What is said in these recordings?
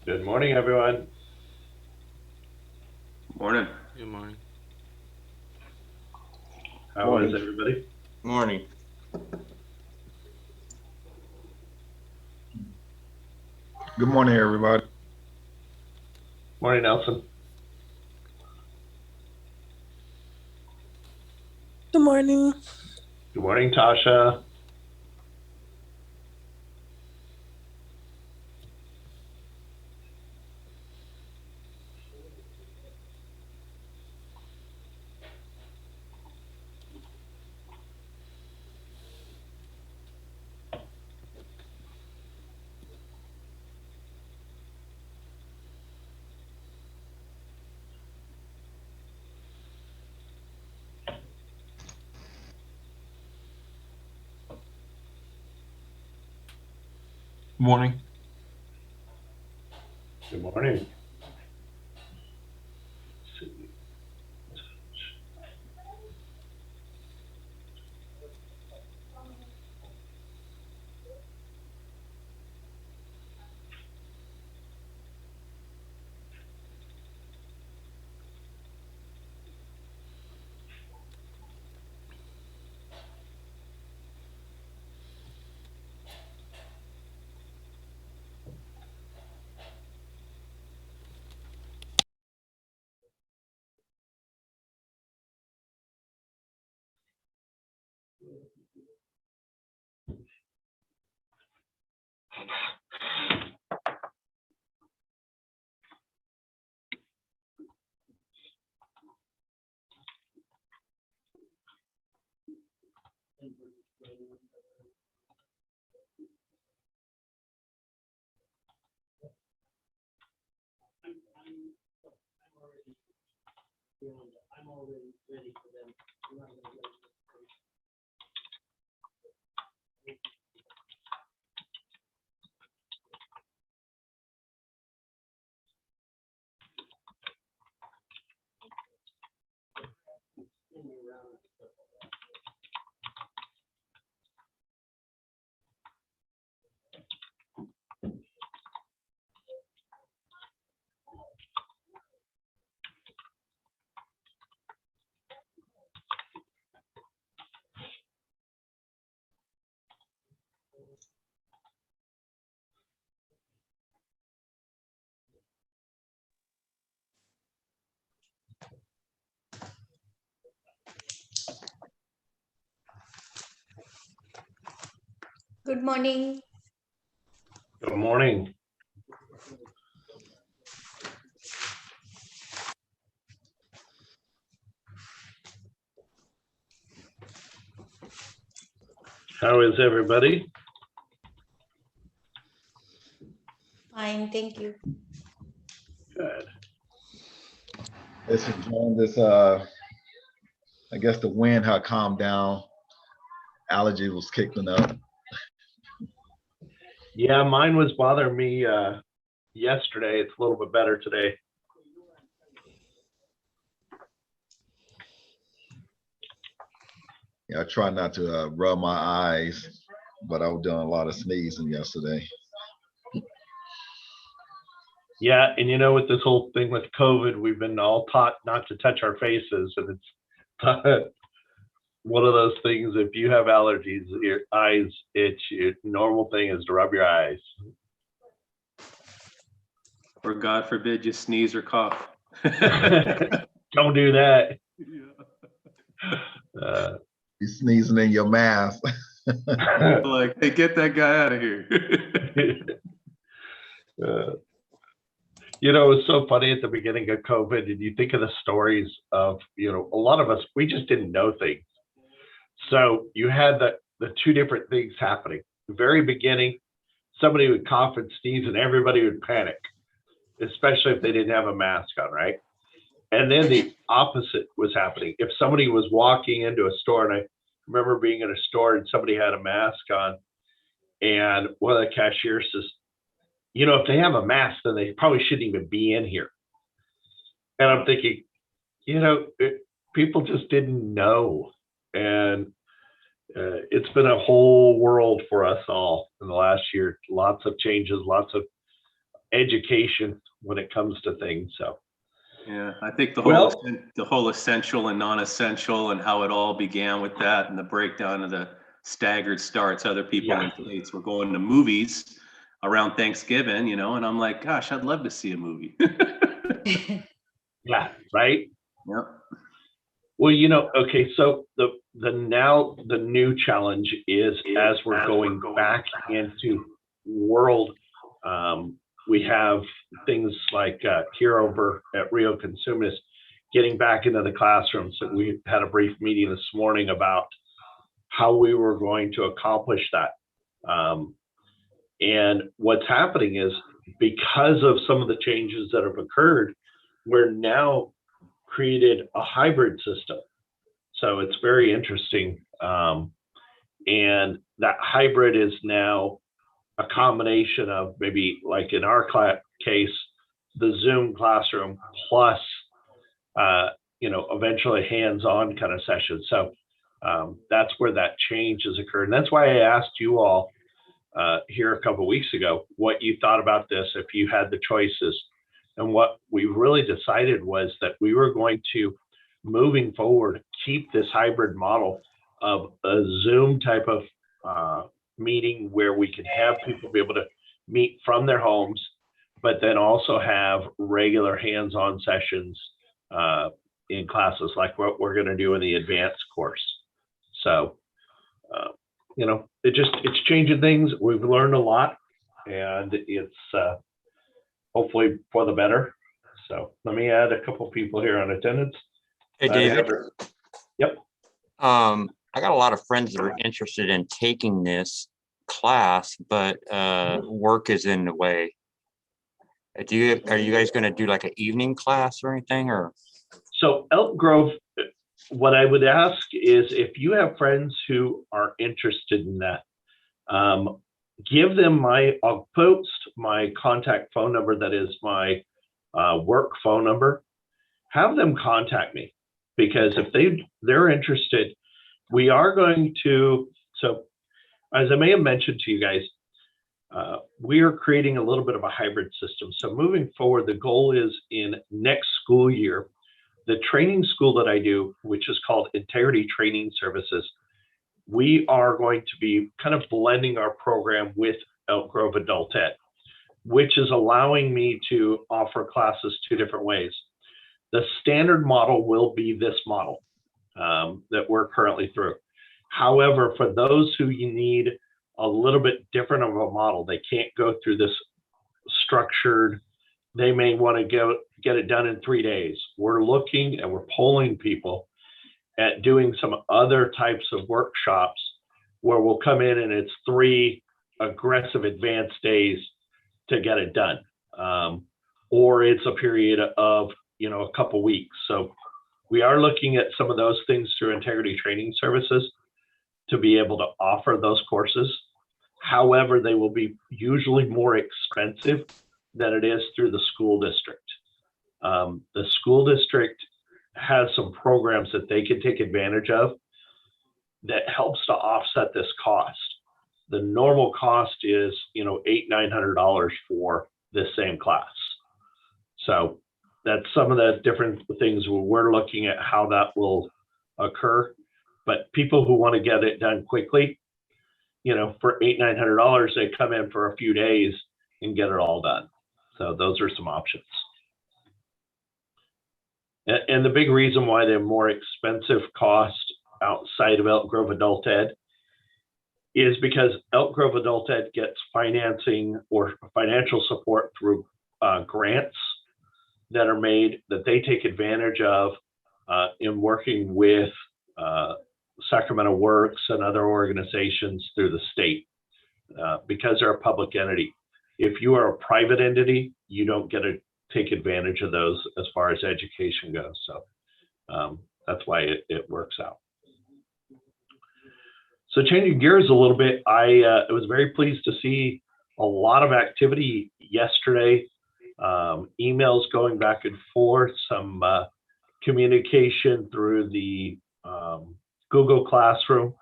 Good morning, everyone. Morning. Good morning. How is Morning. everybody? Morning. Good morning, everybody. Morning, Nelson. Good morning. Good morning, Tasha. Morning. Good morning. Good morning. Good morning. How is everybody? Fine, thank you. Good. Just enjoying this. I guess the wind had calmed down. Allergy was kicking up. Yeah, mine was bothering me yesterday. It's a little bit better today. Yeah, I try not to rub my eyes, but I was doing a lot of sneezing yesterday. Yeah, and with this whole thing with COVID, we've been all taught not to touch our faces, and it's one of those things. If you have allergies, your eyes itch. Your normal thing is to rub your eyes. Or God forbid you sneeze or cough. Don't do that. You sneezing in your mask. Like, hey, get that guy out of here. It was so funny at the beginning of COVID, and you think of the stories of, a lot of us, we just didn't know things. So you had the two different things happening. The very beginning, somebody would cough and sneeze, and everybody would panic, especially if they didn't have a mask on, right? And then the opposite was happening. If somebody was walking into a store, and I remember being in a store and somebody had a mask on, and one of the cashiers says, if they have a mask, then they probably shouldn't even be in here. And I'm thinking, people just didn't know. And it's been a whole world for us all in the last year. Lots of changes, lots of education when it comes to things. So Yeah, I think the Well- whole essential and non-essential and how it all began with that and the breakdown of the staggered starts. Other people Yeah. in the States were going to movies around Thanksgiving, and I'm like, gosh, I'd love to see a movie. yeah, right. Yep. Well, okay, so the new challenge is as we're going back into world, we have things like here over at Rio Consumis getting back into the classrooms. So we had a brief meeting this morning about how we were going to accomplish that. And what's happening is because of some of the changes that have occurred, we're now created a hybrid system. So it's very interesting. And that hybrid is now a combination of maybe like in our case, the Zoom classroom plus, eventually hands-on kind of sessions. So that's where that change has occurred. And that's why I asked you all here a couple of weeks ago what you thought about this if you had the choices. And what we really decided was that we were going to, moving forward, keep this hybrid model of a Zoom type of meeting where we can have people be able to meet from their homes, but then also have regular hands-on sessions in classes like what we're going to do in the advanced course. So, it's changing things. We've learned a lot, and it's hopefully for the better. So let me add a couple people here on attendance. Hey, David. Yep. I got a lot of friends that are interested in taking this class, but work is in the way. Are you guys going to do like an evening class or anything, or? So Elk Grove, what I would ask is if you have friends who are interested in that, give them I'll post my contact phone number. That is my work phone number. Have them contact me, because if they're interested, we are going to, so as I may have mentioned to you guys, we are creating a little bit of a hybrid system. So moving forward, the goal is in next school year, the training school that I do, which is called Integrity Training Services, we are going to be kind of blending our program with Elk Grove Adult Ed, which is allowing me to offer classes two different ways. The standard model will be this model that we're currently through. However, for those who you need a little bit different of a model, they can't go through this structured, they may want to get it done in 3 days. We're looking and we're polling people at doing some other types of workshops where we'll come in and it's 3 aggressive advanced days to get it done. Or it's a period of, a couple weeks. So we are looking at some of those things through Integrity Training Services to be able to offer those courses. However, they will be usually more expensive than it is through the school district. The school district has some programs that they can take advantage of that helps to offset this cost. The normal cost is, $800-900 for this same class. So that's some of the different things we're looking at how that will occur. But people who want to get it done quickly, for $800-900, they come in for a few days and get it all done. So those are some options. And the big reason why they're more expensive cost outside of Elk Grove Adult Ed is because Elk Grove Adult Ed gets financing or financial support through grants that are made that they take advantage of in working with Sacramento Works and other organizations through the state because they're a public entity. If you are a private entity, you don't get to take advantage of those as far as education goes. So that's why it works out. So changing gears a little bit, I was very pleased to see a lot of activity yesterday, emails going back and forth, some communication through the Google Classroom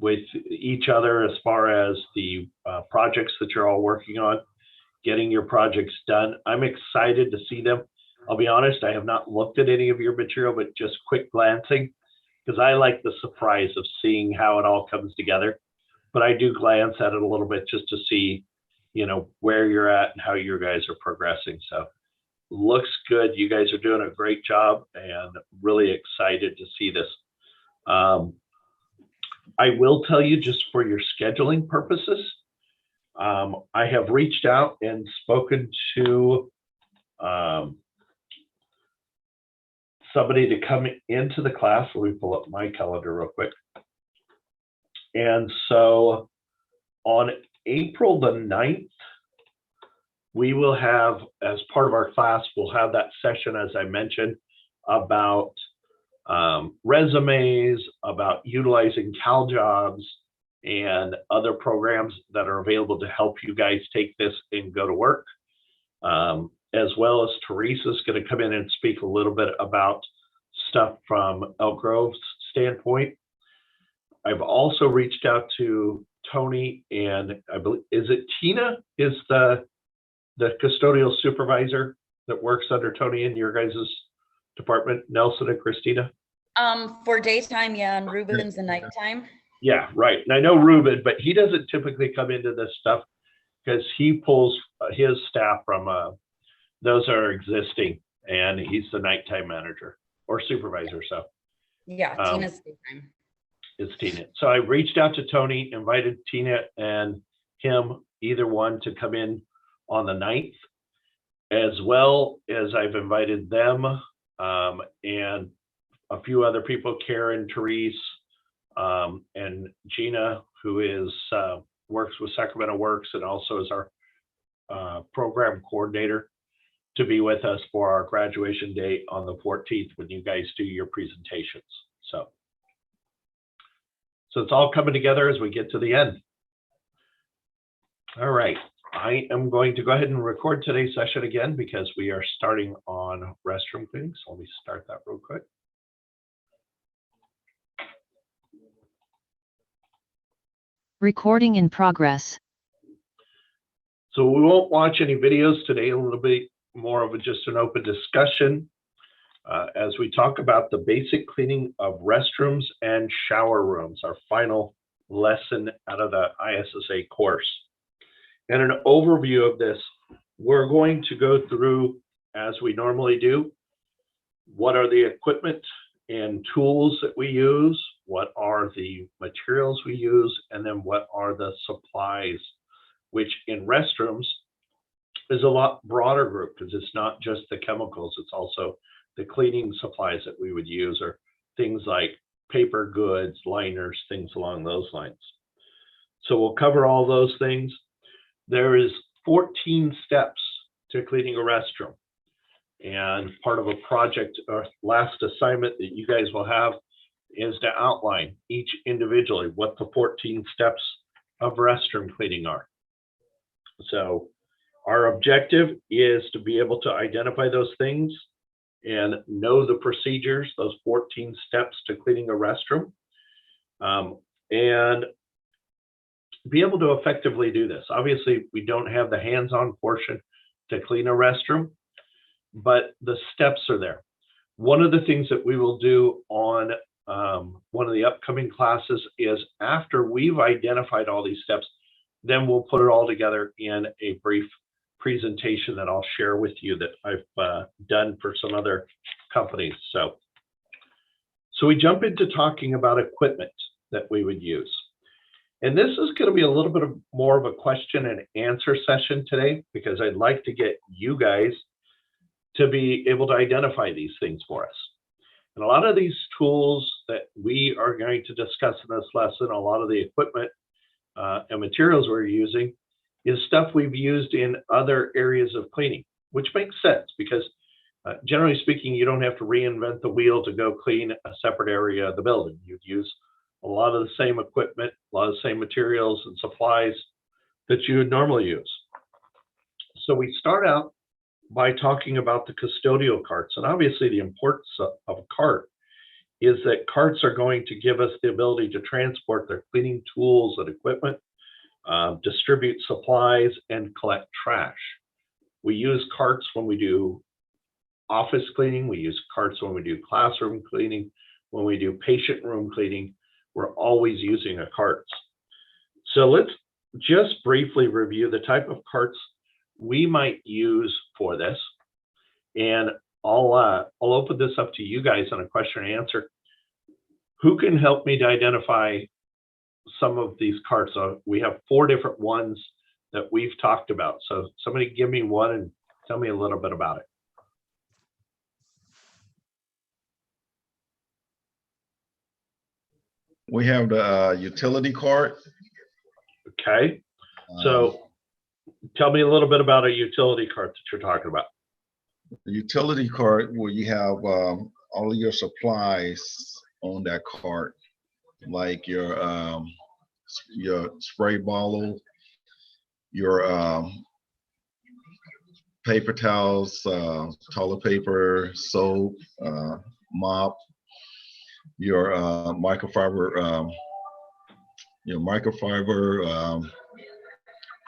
with each other as far as the projects that you're all working on. getting your projects done. I'm excited to see them. I'll be honest, I have not looked at any of your material, but just quick glancing, because I like the surprise of seeing how it all comes together. But I do glance at it a little bit just to see, where you're at and how you guys are progressing. So looks good. You guys are doing a great job, and really excited to see this. I will tell you, just for your scheduling purposes, I have reached out and spoken to somebody to come into the class. Let me pull up my calendar real quick. And so on April the 9th, we will have, as part of our class, we'll have that session, as I mentioned, about resumes, about utilizing CalJobs and other programs that are available to help you guys take this and go to work. As well as Teresa's going to come in and speak a little bit about stuff from Elk Grove's standpoint. I've also reached out to Tony, and I believe, is it Tina is the custodial supervisor that works under Tony in your guys' department, Nelson and Christina? For daytime, yeah, and Ruben's the nighttime. Yeah, right. And I know Ruben, but he doesn't typically come into this stuff because he pulls his staff from those are existing, and he's the nighttime manager or supervisor. So Yeah, Tina's daytime. it's Tina. So I reached out to Tony, invited Tina and him, either one, to come in on the 9th, as well as I've invited them and a few other people, Karen, Therese, and Gina, who is works with Sacramento Works and also is our program coordinator, to be with us for our graduation day on the 14th when you guys do your presentations. So it's all coming together as we get to the end. All right, I am going to go ahead and record today's session again because we are starting on restroom cleaning. So let me start that real quick. Recording in progress. So we won't watch any videos today, a little bit more of just an open discussion as we talk about the basic cleaning of restrooms and shower rooms, our final lesson out of the ISSA course. And an overview of this, we're going to go through, as we normally do, what are the equipment and tools that we use, what are the materials we use, and then what are the supplies, which in restrooms is a lot broader group because it's not just the chemicals, it's also the cleaning supplies that we would use, or things like paper goods, liners, things along those lines. So we'll cover all those things. There is 14 steps to cleaning a restroom. And part of a project or last assignment that you guys will have is to outline each individually what the 14 steps of restroom cleaning are. So our objective is to be able to identify those things and know the procedures, those 14 steps to cleaning a restroom, and be able to effectively do this. Obviously, we don't have the hands-on portion to clean a restroom, but the steps are there. One of the things that we will do on one of the upcoming classes is, after we've identified all these steps, then we'll put it all together in a brief presentation that I'll share with you that I've done for some other companies. So we jump into talking about equipment that we would use. And this is going to be a little bit more of a question and answer session today, because I'd like to get you guys to be able to identify these things for us. And a lot of these tools that we are going to discuss in this lesson, a lot of the equipment and materials we're using, is stuff we've used in other areas of cleaning, which makes sense because generally speaking, you don't have to reinvent the wheel to go clean a separate area of the building. You'd use a lot of the same equipment, a lot of the same materials and supplies that you would normally use. So we start out by talking about the custodial carts. And obviously the importance of a cart is that carts are going to give us the ability to transport their cleaning tools and equipment distribute supplies, and collect trash. We use carts when we do office cleaning. We use carts when we do classroom cleaning. When we do patient room cleaning, we're always using a cart. So let's just briefly review the type of carts we might use for this. And I'll open this up to you guys on a question and answer. Who can help me to identify some of these carts? We have 4 different ones that we've talked about. So somebody give me one and tell me a little bit about it. We have the utility cart. Okay, so tell me a little bit about a utility cart that you're talking about. The utility cart where you have all of your supplies on that cart, like your spray bottle, your paper towels, toilet paper, soap, mop, your microfiber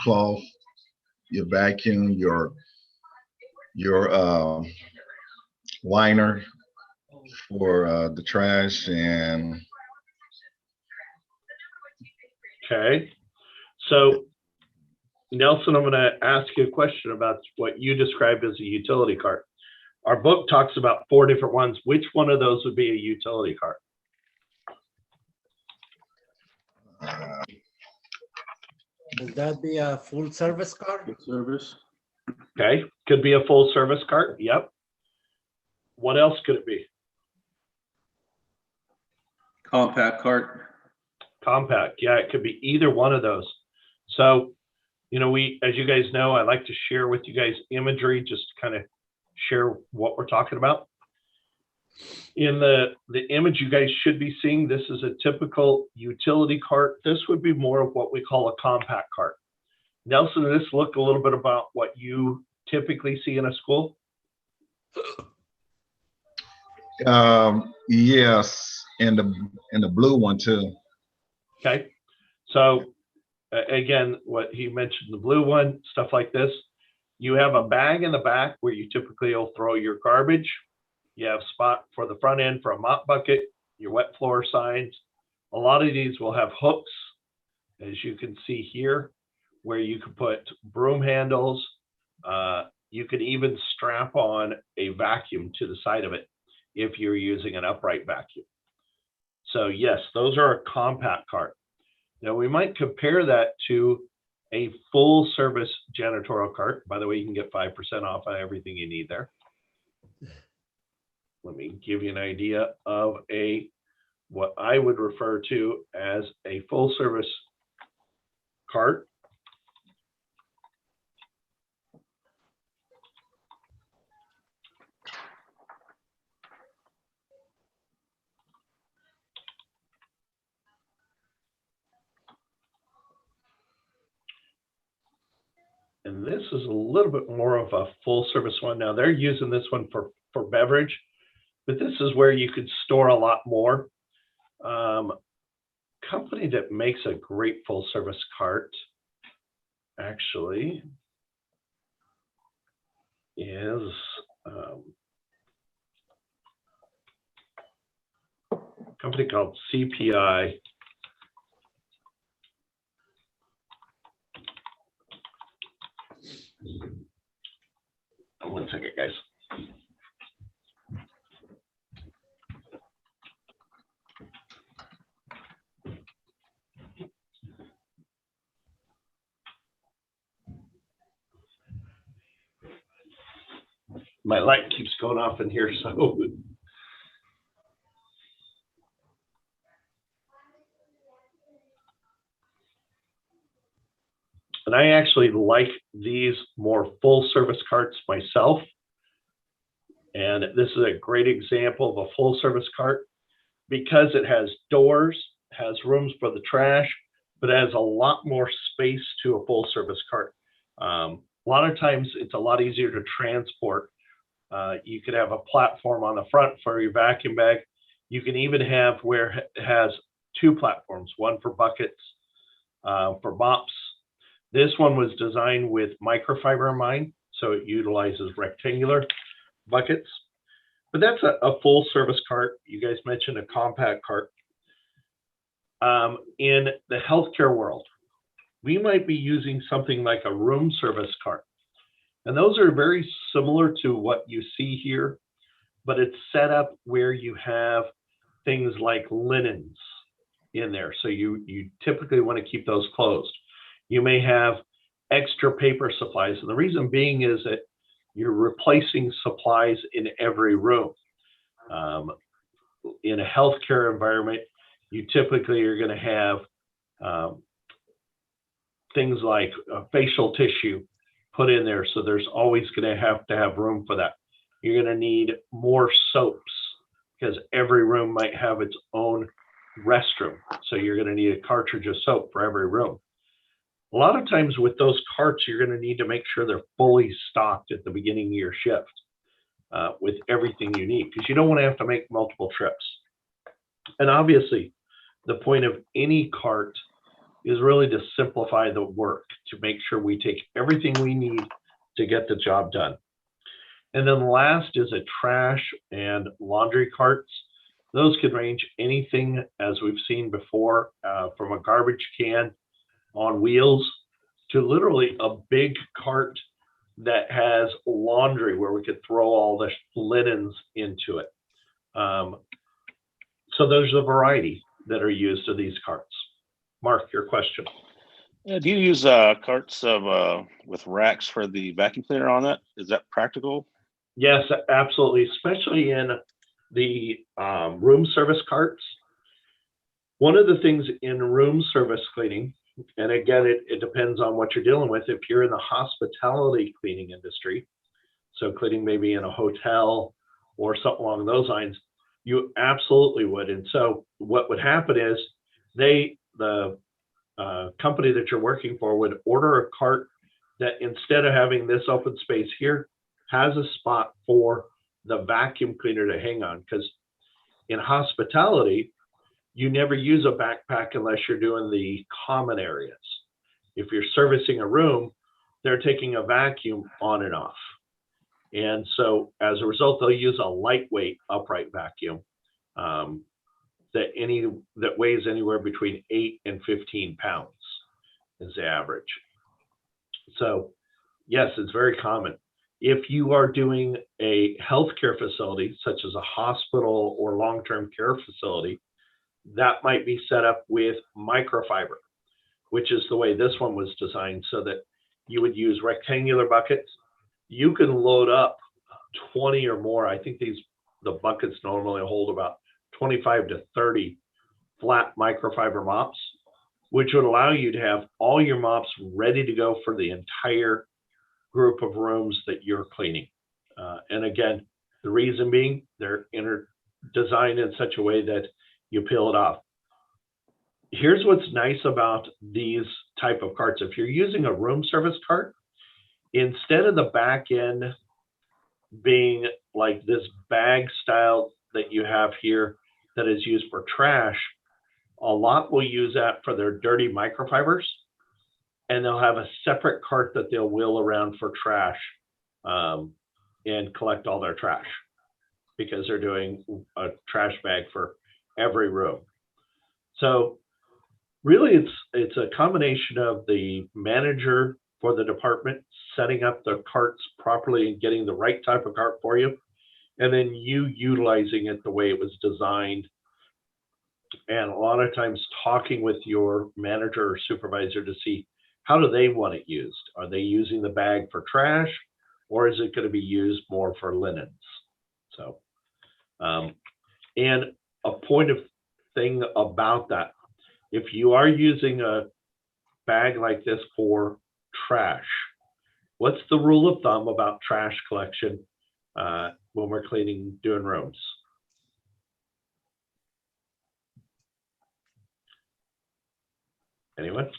cloth, your vacuum, your liner for the trash. And Okay, so Nelson, I'm going to ask you a question about what you described as a utility cart. Our book talks about 4 different ones. Which one of those would be a utility cart? Would that be a full service car? Good service. Okay, could be a full service cart. Yep. What else could it be? Compact cart. Compact. Yeah, it could be either one of those. So, you know, as you guys know, I like to share with you guys imagery, just to kind of share what we're talking about. In the image you guys should be seeing, this is a typical utility cart. This would be more of what we call a compact cart. Nelson, does this look a little bit about what you typically see in a school? yes, and the blue one too. Okay, so again, what he mentioned, the blue one, stuff like this. You have a bag in the back where you typically will throw your garbage. You have a spot for the front end for a mop bucket, your wet floor signs. A lot of these will have hooks, as you can see here, where you can put broom handles. You can even strap on a vacuum to the side of it if you're using an upright vacuum. So yes, those are a compact cart. Now we might compare that to a full service janitorial cart. By the way, you can get 5% off on everything you need there. Let me give you an idea of what I would refer to as a full service cart. And this is a little bit more of a full service one. Now they're using this one for beverage, but this is where you could store a lot more. Company that makes a great full service cart actually is a company called CPI. One second, guys. My light keeps going off in here, so. And I actually like these more full service carts myself. And this is a great example of a full service cart because it has doors, has rooms for the trash, but it has a lot more space to a full service cart. A lot of times it's a lot easier to transport. You could have a platform on the front for your vacuum bag. You can even have where it has 2 platforms, one for buckets, for mops, This one was designed with microfiber in mind, so it utilizes rectangular buckets. But that's a full service cart. You guys mentioned a compact cart. In the healthcare world, we might be using something like a room service cart. And those are very similar to what you see here, but it's set up where you have things like linens in there. So you typically want to keep those closed. You may have extra paper supplies. And the reason being is that you're replacing supplies in every room. In a healthcare environment, you typically are going to have things like facial tissue put in there. So there's always going to have room for that. You're going to need more soaps because every room might have its own restroom. So you're going to need a cartridge of soap for every room. A lot of times with those carts, you're going to need to make sure they're fully stocked at the beginning of your shift with everything you need, because you don't want to have to make multiple trips. And obviously, the point of any cart is really to simplify the work, to make sure we take everything we need to get the job done. And then last is a trash and laundry carts. Those could range anything, as we've seen before, from a garbage can on wheels to literally a big cart that has laundry where we could throw all the linens into it. So there's a variety that are used of these carts. Mark, your question. Yeah, do you use carts with racks for the vacuum cleaner on that? Is that practical? Yes, absolutely, especially in the room service carts. One of the things in room service cleaning, and again, it depends on what you're dealing with. If you're in the hospitality cleaning industry, so cleaning maybe in a hotel or something along those lines, you absolutely would. And so what would happen is the company that you're working for would order a cart that, instead of having this open space here, has a spot for the vacuum cleaner to hang on. Because in hospitality, you never use a backpack unless you're doing the common areas. If you're servicing a room, they're taking a vacuum on and off. And so as a result, they'll use a lightweight upright vacuum that weighs anywhere between 8 and 15 pounds is the average. So yes, it's very common. If you are doing a healthcare facility, such as a hospital or long-term care facility, that might be set up with microfiber, which is the way this one was designed, so that you would use rectangular buckets. You can load up 20 or more. I think the buckets normally hold about 25 to 30 flat microfiber mops, which would allow you to have all your mops ready to go for the entire group of rooms that you're cleaning. And again, the reason being, they're designed in such a way that you peel it off. Here's what's nice about these type of carts. If you're using a room service cart, instead of the back end being like this bag style that you have here that is used for trash, a lot will use that for their dirty microfibers, and they'll have a separate cart that they'll wheel around for trash and collect all their trash, because they're doing a trash bag for every room. So really, it's a combination of the manager for the department setting up the carts properly and getting the right type of cart for you, and then you utilizing it the way it was designed. And a lot of times talking with your manager or supervisor to see, how do they want it used? Are they using the bag for trash, or is it going to be used more for linens? So, and a point of thing about that, if you are using a bag like this for trash, what's the rule of thumb about trash collection when we're doing rooms? Anyone?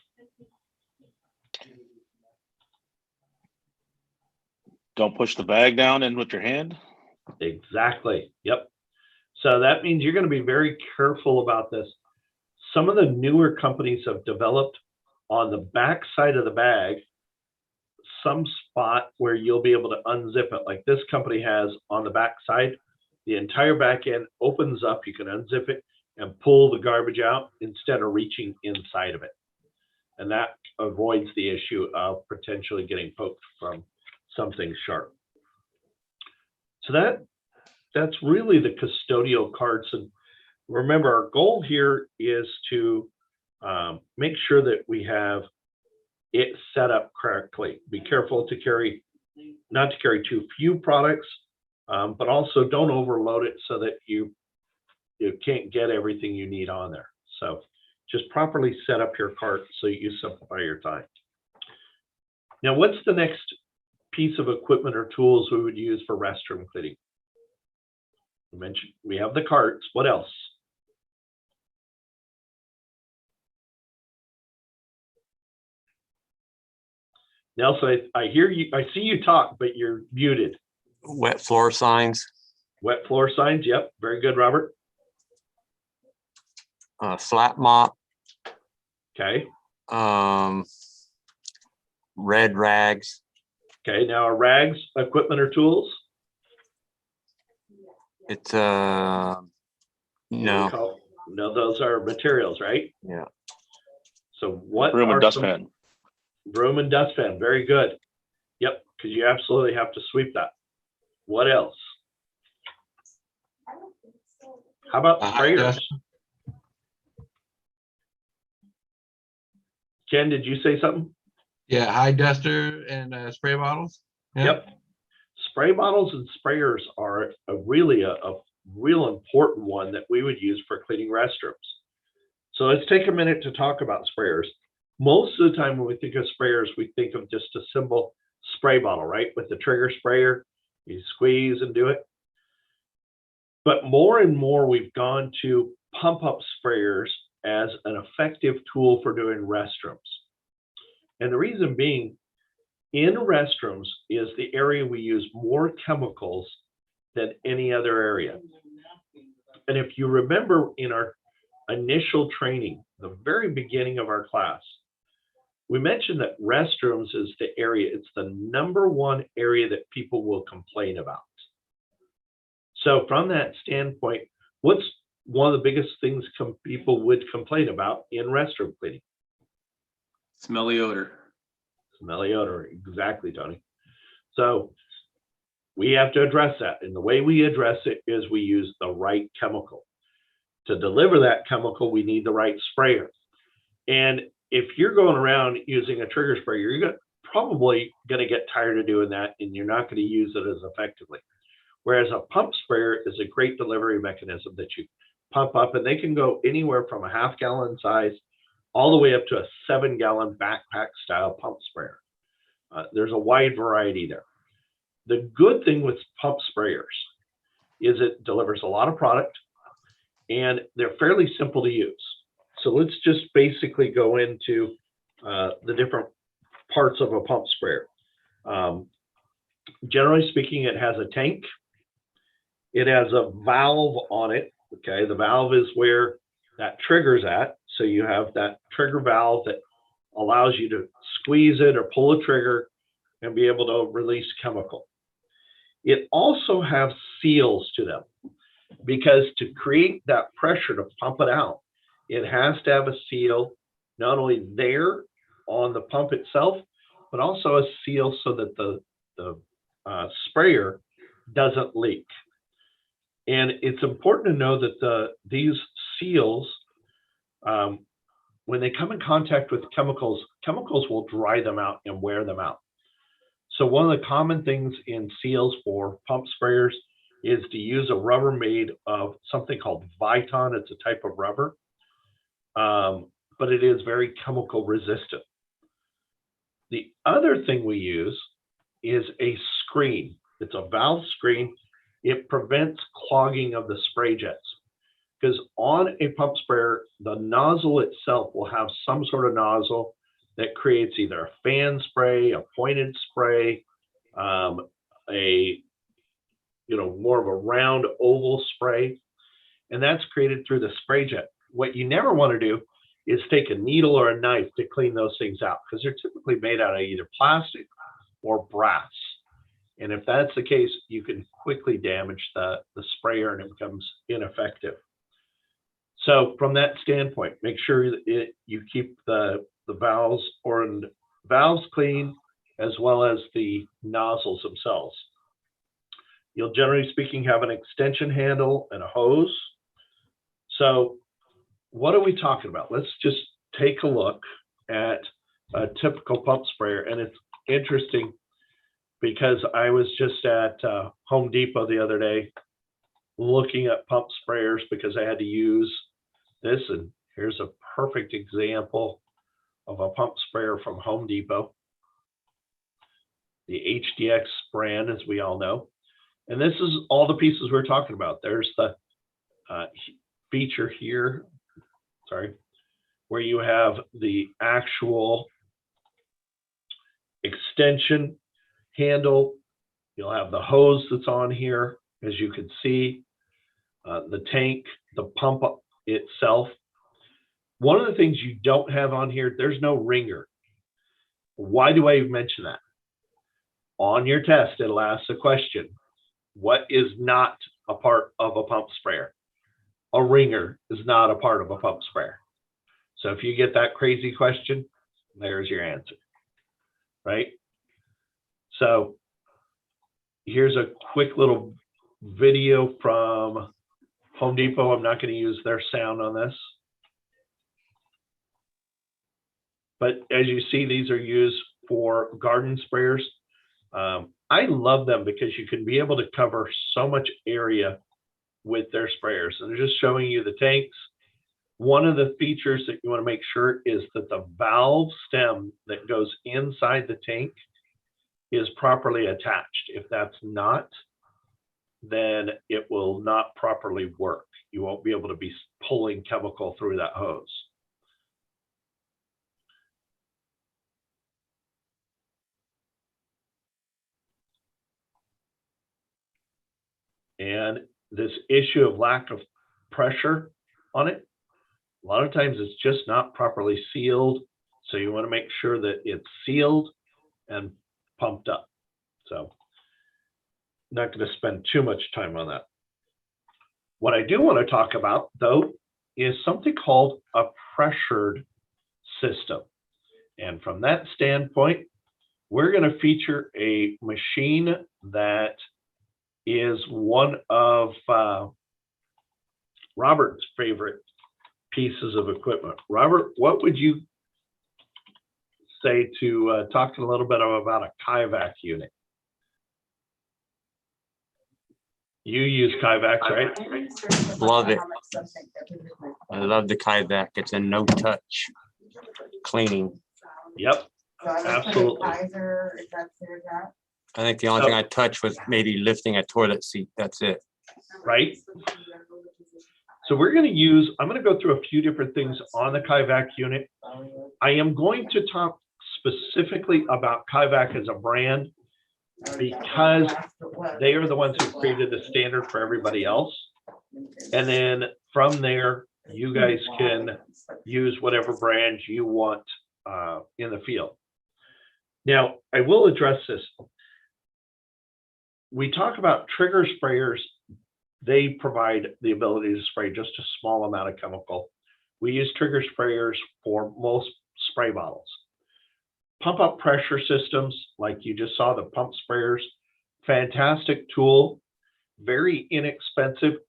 Don't push the bag down in with your hand. Exactly. Yep. So that means you're going to be very careful about this. Some of the newer companies have developed on the back side of the bag, some spot where you'll be able to unzip it, like this company has on the back side. The entire back end opens up. You can unzip it and pull the garbage out instead of reaching inside of it. And that avoids the issue of potentially getting poked from something sharp. So that's really the custodial carts. And remember, our goal here is to make sure that we have it set up correctly. Be careful to not to carry too few products, but also don't overload it so that you can't get everything you need on there. So just properly set up your cart so you simplify your time. Now, what's the next piece of equipment or tools we would use for restroom cleaning? We mentioned we have the carts. What else? Nelson, I hear you. I see you talk, but you're muted. Wet floor signs, Wet floor signs. Yep. Very good, Robert. flat mop, Okay. red rags. Okay. Now, are rags equipment or tools? It's What do we no, call- No, those are materials, right? yeah. So what Broom and are some- dustpan. Broom and dustpan. Very good. Yep, because you absolutely have to sweep that. What else? How about A high sprayers? dust, Ken, did you say something? yeah, high duster and spray bottles. Yeah. Yep. Spray bottles and sprayers are really a real important one that we would use for cleaning restrooms. So let's take a minute to talk about sprayers. Most of the time when we think of sprayers, we think of just a simple spray bottle, right? With the trigger sprayer, you squeeze and do it. But more and more, we've gone to pump up sprayers as an effective tool for doing restrooms. And the reason being, in restrooms is the area we use more chemicals than any other area. And if you remember in our initial training, the very beginning of our class, we mentioned that restrooms is the area, it's the #1 area that people will complain about. So from that standpoint, what's one of the biggest things people would complain about in restroom cleaning? Smelly odor. Smelly odor, exactly, Tony. So we have to address that. And the way we address it is we use the right chemical. To deliver that chemical, we need the right sprayer. And if you're going around using a trigger sprayer, you're probably going to get tired of doing that and you're not going to use it as effectively. Whereas a pump sprayer is a great delivery mechanism that you pump up, and they can go anywhere from a half-gallon size all the way up to a 7-gallon backpack style pump sprayer. There's a wide variety there. The good thing with pump sprayers is it delivers a lot of product and they're fairly simple to use. So let's just basically go into the different parts of a pump sprayer. Generally speaking, it has a tank. It has a valve on it. Okay, the valve is where that trigger's at. So you have that trigger valve that allows you to squeeze it or pull a trigger and be able to release chemical. It also has seals to them because to create that pressure to pump it out, it has to have a seal not only there on the pump itself, but also a seal so that the sprayer doesn't leak. And it's important to know that these seals, when they come in contact with chemicals will dry them out and wear them out. So one of the common things in seals for pump sprayers is to use a rubber made of something called Viton. It's a type of rubber, but it is very chemical resistant. The other thing we use is a screen. It's a valve screen. It prevents clogging of the spray jets. Because on a pump sprayer, the nozzle itself will have some sort of nozzle that creates either a fan spray, a pointed spray, more of a round oval spray, and that's created through the spray jet. What you never want to do is take a needle or a knife to clean those things out, because they're typically made out of either plastic or brass. And if that's the case, you can quickly damage the sprayer and it becomes ineffective. So from that standpoint, make sure that you keep the valves clean, as well as the nozzles themselves. You'll generally speaking have an extension handle and a hose. So what are we talking about? Let's just take a look at a typical pump sprayer. And it's interesting because I was just at Home Depot the other day looking at pump sprayers because I had to use this. And here's a perfect example of a pump sprayer from Home Depot, the HDX brand, as we all know. And this is all the pieces we're talking about. There's the feature here, where you have the actual extension handle. You'll have the hose that's on here, as you can see, the tank, the pump itself. One of the things you don't have on here, there's no ringer. Why do I even mention that? On your test, it'll ask the question, what is not a part of a pump sprayer? A ringer is not a part of a pump sprayer. So if you get that crazy question, there's your answer, right? So here's a quick little video from Home Depot. I'm not going to use their sound on this. But as you see, these are used for garden sprayers. I love them because you can be able to cover so much area with their sprayers. And they're just showing you the tanks. One of the features that you want to make sure is that the valve stem that goes inside the tank is properly attached. If that's not, then it will not properly work. You won't be able to be pulling chemical through that hose. And this issue of lack of pressure on it, a lot of times it's just not properly sealed. So you want to make sure that it's sealed and pumped up. So not going to spend too much time on that. What I do want to talk about, though, is something called a pressured system. And from that standpoint, we're going to feature a machine that is one of Robert's favorite pieces of equipment. Robert, what would you say to talk a little bit about a Kaivac unit? You use Kaivac, right? Love it. I love the Kaivac. It's a no-touch cleaning. Yep, absolutely. I think the only thing I touched was maybe lifting a toilet seat. That's it. Right. So we're going to use, I'm going to go through a few different things on the Kaivac unit. I am going to talk specifically about Kaivac as a brand because they are the ones who created the standard for everybody else. And then from there, you guys can use whatever brand you want in the field. Now, I will address this. We talk about trigger sprayers. They provide the ability to spray just a small amount of chemical. We use trigger sprayers for most spray bottles. Pump up pressure systems, like you just saw, the pump sprayers, fantastic tool, very inexpensive.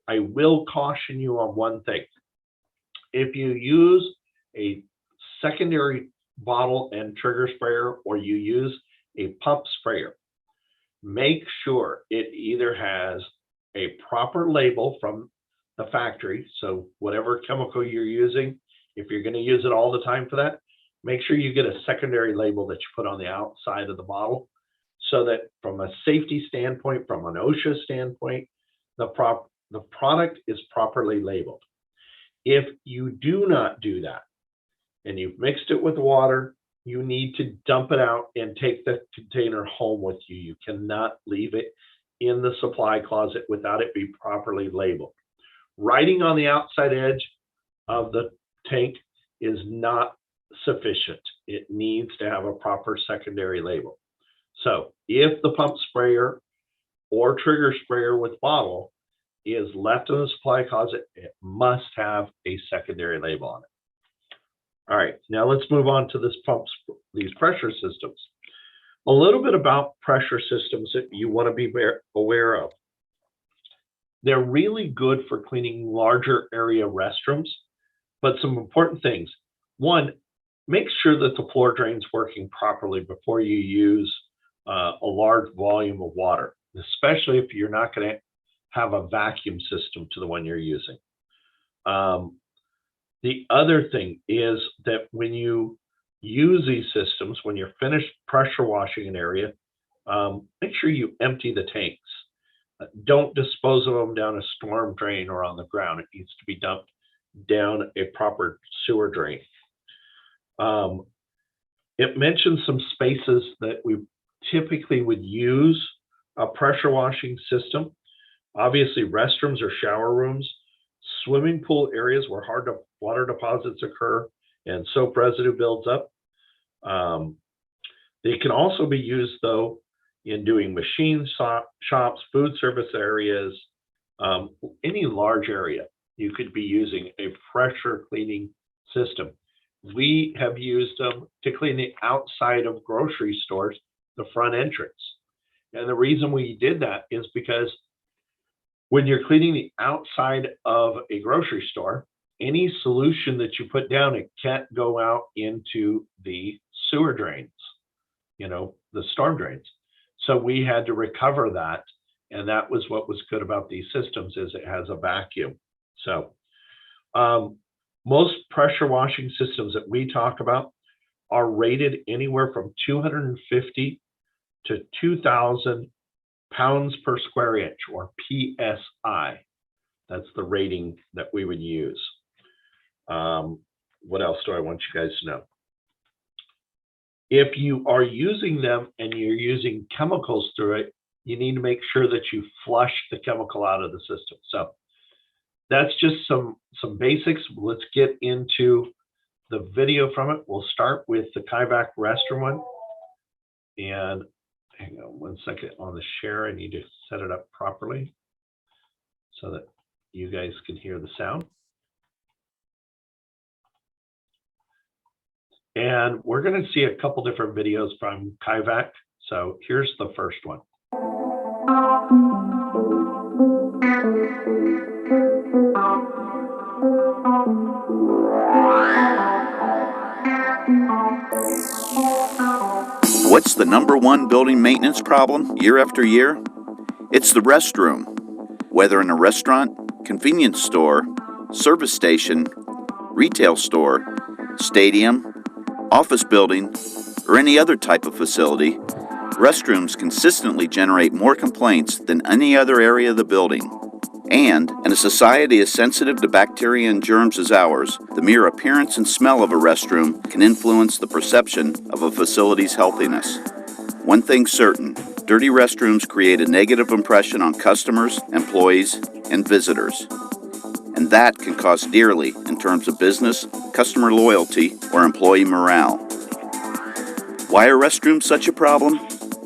I will caution you on one thing. If you use a secondary bottle and trigger sprayer, or you use a pump sprayer, make sure it either has a proper label from the factory. So whatever chemical you're using, if you're going to use it all the time for that, make sure you get a secondary label that you put on the outside of the bottle, so that from a safety standpoint, from an OSHA standpoint, the product is properly labeled. If you do not do that, and you've mixed it with water, you need to dump it out and take the container home with you. You cannot leave it in the supply closet without it be properly labeled. Writing on the outside edge of the tank is not sufficient. It needs to have a proper secondary label. So if the pump sprayer or trigger sprayer with bottle is left in the supply closet, it must have a secondary label on it. All right, now let's move on to these pressure systems. A little bit about pressure systems that you want to be aware of. They're really good for cleaning larger area restrooms, but some important things. One, make sure that the floor drain's working properly before you use a large volume of water, especially if you're not going to have a vacuum system to the one you're using. The other thing is that when you use these systems, when you're finished pressure washing an area, make sure you empty the tanks. Don't dispose of them down a storm drain or on the ground. It needs to be dumped down a proper sewer drain. It mentions some spaces that we typically would use a pressure washing system. Obviously, restrooms or shower rooms, swimming pool areas where hard water deposits occur and soap residue builds up. They can also be used, though, in doing machine shops, food service areas, any large area. You could be using a pressure cleaning system. We have used them to clean the outside of grocery stores, the front entrance. And the reason we did that is because when you're cleaning the outside of a grocery store, any solution that you put down, it can't go out into the sewer drains, the storm drains. So we had to recover that. And that was what was good about these systems, is it has a vacuum. So most pressure washing systems that we talk about are rated anywhere from 250 to 2,000 pounds per square inch, or PSI. That's the rating that we would use. What else do I want you guys to know? If you are using them and you're using chemicals through it, you need to make sure that you flush the chemical out of the system. So that's just some basics. Let's get into the video from it. We'll start with the Kaivac restroom one. And hang on one second on the share. I need to set it up properly so that you guys can hear the sound. And we're going to see a couple different videos from Kaivac. So here's the first one. What's the #1 building maintenance problem year after year? It's the restroom. Whether in a restaurant, convenience store, service station, retail store, stadium, office building, or any other type of facility, restrooms consistently generate more complaints than any other area of the building. And, in a society as sensitive to bacteria and germs as ours, the mere appearance and smell of a restroom can influence the perception of a facility's healthiness. One thing's certain, dirty restrooms create a negative impression on customers, employees, and visitors. And that can cost dearly in terms of business, customer loyalty, or employee morale. Why are restrooms such a problem?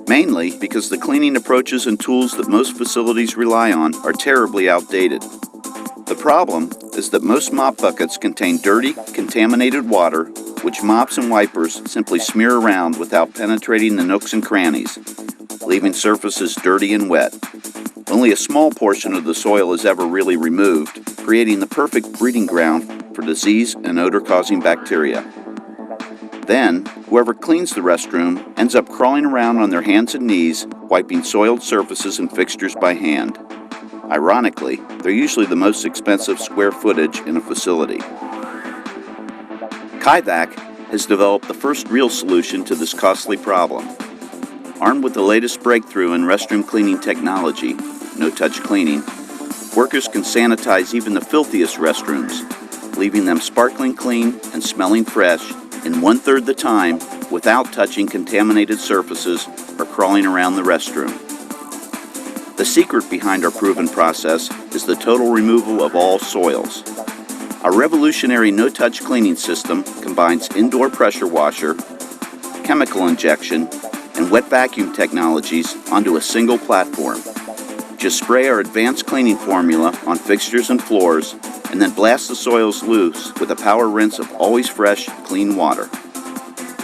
Mainly because the cleaning approaches and tools that most facilities rely on are terribly outdated. The problem is that most mop buckets contain dirty, contaminated water, which mops and wipers simply smear around without penetrating the nooks and crannies, leaving surfaces dirty and wet. Only a small portion of the soil is ever really removed, creating the perfect breeding ground for disease and odor-causing bacteria. Then, whoever cleans the restroom ends up crawling around on their hands and knees, wiping soiled surfaces and fixtures by hand. Ironically, they're usually the most expensive square footage in a facility. Kaivac has developed the first real solution to this costly problem. Armed with the latest breakthrough in restroom cleaning technology, no-touch cleaning, workers can sanitize even the filthiest restrooms, leaving them sparkling clean and smelling fresh in 1/3 the time without touching contaminated surfaces or crawling around the restroom. The secret behind our proven process is the total removal of all soils. Our revolutionary no-touch cleaning system combines indoor pressure washer, chemical injection, and wet vacuum technologies onto a single platform. Just spray our advanced cleaning formula on fixtures and floors, and then blast the soils loose with a power rinse of always fresh, clean water.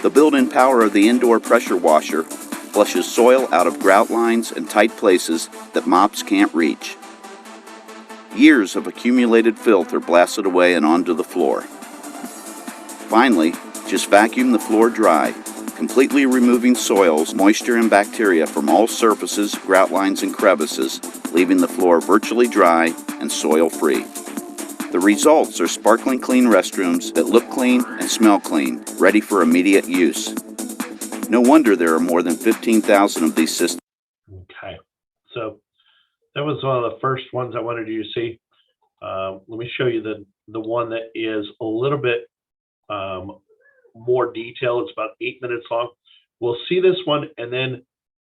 The built-in power of the indoor pressure washer flushes soil out of grout lines and tight places that mops can't reach. Years of accumulated filth are blasted away and onto the floor. Finally, just vacuum the floor dry, completely removing soils, moisture, and bacteria from all surfaces, grout lines, and crevices, leaving the floor virtually dry and soil-free. The results are sparkling clean restrooms that look clean and smell clean, ready for immediate use. No wonder there are more than 15,000 of these systems. Okay, so that was one of the first ones I wanted you to see. Let me show you the one that is a little bit more detailed. It's about 8 minutes long. We'll see this one, and then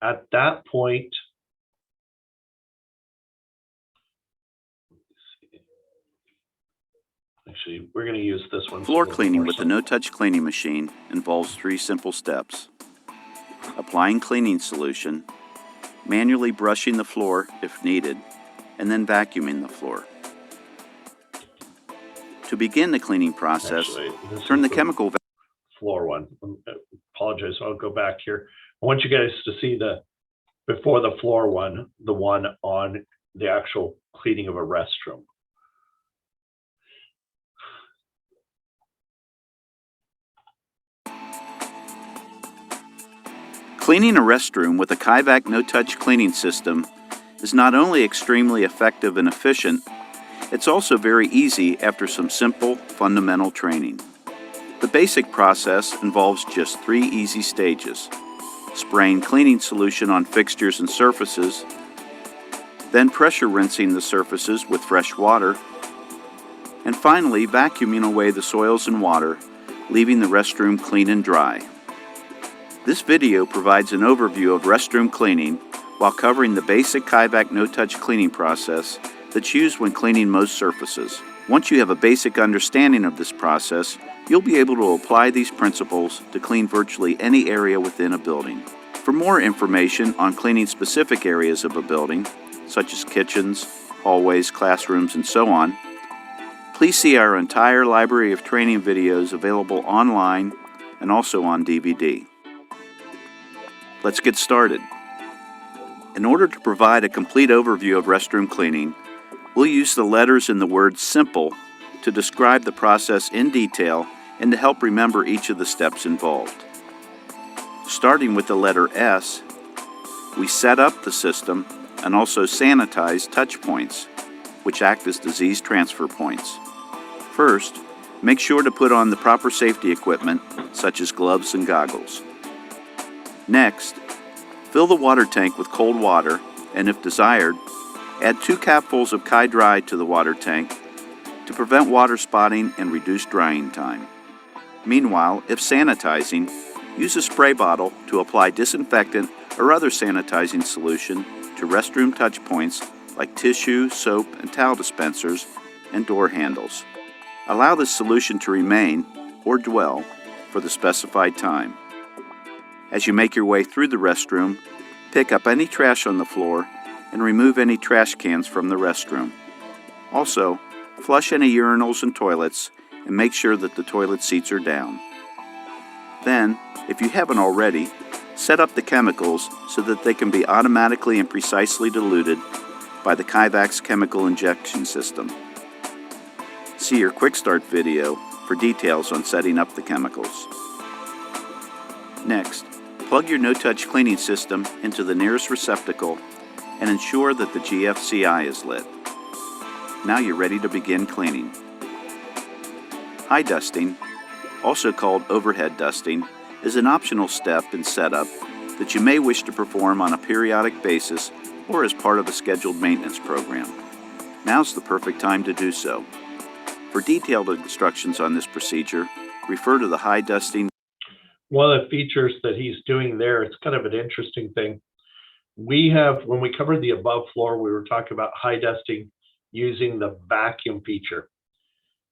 at that point, actually, we're going to use this one. Floor cleaning with the no-touch cleaning machine involves 3 simple steps. Applying cleaning solution, manually brushing the floor if needed, and then vacuuming the floor. To begin the cleaning process, turn the chemical floor one. I apologize, I'll go back here. I want you guys to see the before the floor one, the one on the actual cleaning of a restroom. Cleaning a restroom with a Kaivac no-touch cleaning system is not only extremely effective and efficient, it's also very easy after some simple, fundamental training. The basic process involves just 3 easy stages: spraying cleaning solution on fixtures and surfaces, then pressure rinsing the surfaces with fresh water, and finally vacuuming away the soils and water, leaving the restroom clean and dry. This video provides an overview of restroom cleaning while covering the basic Kaivac no-touch cleaning process that's used when cleaning most surfaces. Once you have a basic understanding of this process, you'll be able to apply these principles to clean virtually any area within a building. For more information on cleaning specific areas of a building, such as kitchens, hallways, classrooms, and so on, please see our entire library of training videos available online and also on DVD. Let's get started. In order to provide a complete overview of restroom cleaning, we'll use the letters in the word SIMPLE to describe the process in detail and to help remember each of the steps involved. Starting with the letter S, we set up the system and also sanitize touch points, which act as disease transfer points. First, make sure to put on the proper safety equipment, such as gloves and goggles. Next, fill the water tank with cold water, and if desired, add 2 capfuls of Kai Dry to the water tank to prevent water spotting and reduce drying time. Meanwhile, if sanitizing, use a spray bottle to apply disinfectant or other sanitizing solution to restroom touch points like tissue, soap, and towel dispensers and door handles. Allow this solution to remain or dwell for the specified time. As you make your way through the restroom, pick up any trash on the floor and remove any trash cans from the restroom. Also, flush any urinals and toilets and make sure that the toilet seats are down. Then, if you haven't already, set up the chemicals so that they can be automatically and precisely diluted by the Kaivac's chemical injection system. See your Quick Start video for details on setting up the chemicals. Next, plug your no-touch cleaning system into the nearest receptacle and ensure that the GFCI is lit. Now you're ready to begin cleaning. High dusting, also called overhead dusting, is an optional step in setup that you may wish to perform on a periodic basis or as part of a scheduled maintenance program. Now's the perfect time to do so. For detailed instructions on this procedure, refer to the high dusting. One of the features that he's doing there, it's kind of an interesting thing. We have, when we covered the above floor, we were talking about high dusting using the vacuum feature.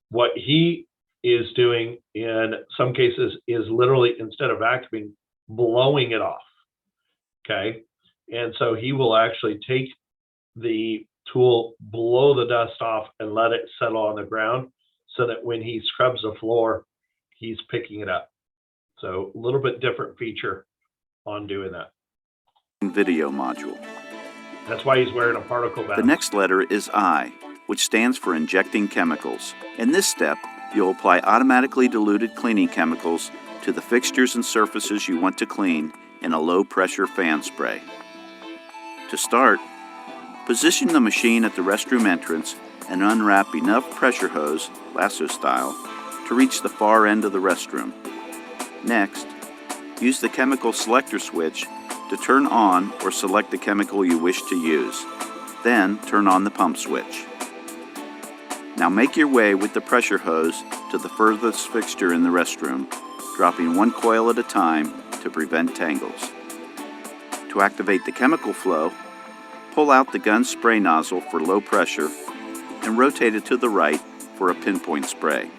What he is doing in some cases is literally, instead of vacuuming, blowing it off. Okay. And so he will actually take the tool, blow the dust off, and let it settle on the ground so that when he scrubs the floor, he's picking it up. So a little bit different feature on doing that. Video module. That's why he's wearing a particle vest. The next letter is I, which stands for injecting chemicals. In this step, you'll apply automatically diluted cleaning chemicals to the fixtures and surfaces you want to clean in a low-pressure fan spray. To start, position the machine at the restroom entrance and unwrap enough pressure hose, lasso style, to reach the far end of the restroom. Next, use the chemical selector switch to turn on or select the chemical you wish to use. Then turn on the pump switch. Now make your way with the pressure hose to the furthest fixture in the restroom, dropping one coil at a time to prevent tangles. To activate the chemical flow, pull out the gun spray nozzle for low pressure and rotate it to the right for a pinpoint spray.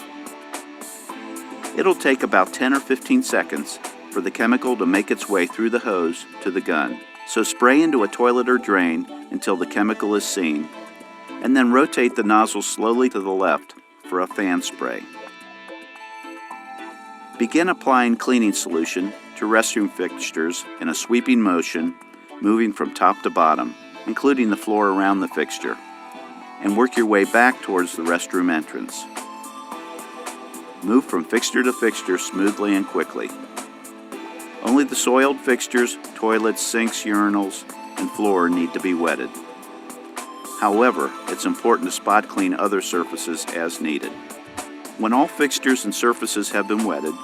It'll take about 10 or 15 seconds for the chemical to make its way through the hose to the gun. So spray into a toilet or drain until the chemical is seen, and then rotate the nozzle slowly to the left for a fan spray. Begin applying cleaning solution to restroom fixtures in a sweeping motion, moving from top to bottom, including the floor around the fixture, and work your way back towards the restroom entrance. Move from fixture to fixture smoothly and quickly. Only the soiled fixtures, toilets, sinks, urinals, and floor need to be wetted. However, it's important to spot clean other surfaces as needed. When all fixtures and surfaces have been wetted,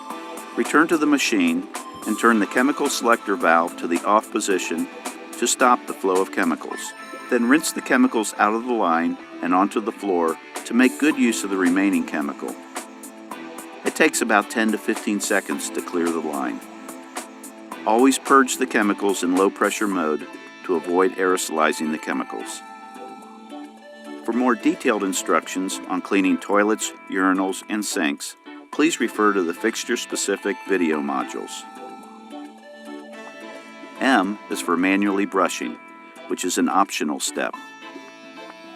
return to the machine and turn the chemical selector valve to the off position to stop the flow of chemicals. Then rinse the chemicals out of the line and onto the floor to make good use of the remaining chemical. It takes about 10 to 15 seconds to clear the line. Always purge the chemicals in low pressure mode to avoid aerosolizing the chemicals. For more detailed instructions on cleaning toilets, urinals, and sinks, please refer to the fixture-specific video modules. M is for manually brushing, which is an optional step.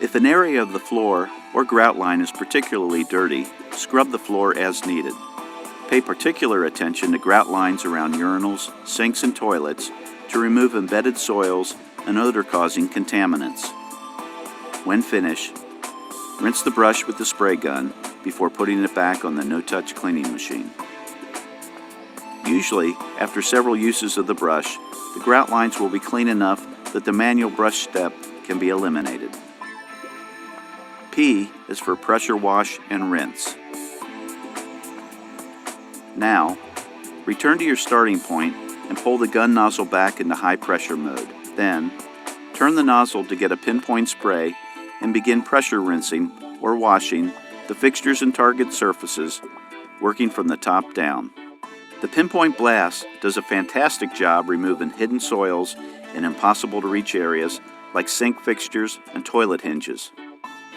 If an area of the floor or grout line is particularly dirty, scrub the floor as needed. Pay particular attention to grout lines around urinals, sinks, and toilets to remove embedded soils and odor-causing contaminants. When finished, rinse the brush with the spray gun before putting it back on the no-touch cleaning machine. Usually, after several uses of the brush, the grout lines will be clean enough that the manual brush step can be eliminated. P is for pressure wash and rinse. Now, return to your starting point and pull the gun nozzle back into high pressure mode. Then, turn the nozzle to get a pinpoint spray and begin pressure rinsing or washing the fixtures and target surfaces, working from the top down. The pinpoint blast does a fantastic job removing hidden soils in impossible to reach areas like sink fixtures and toilet hinges.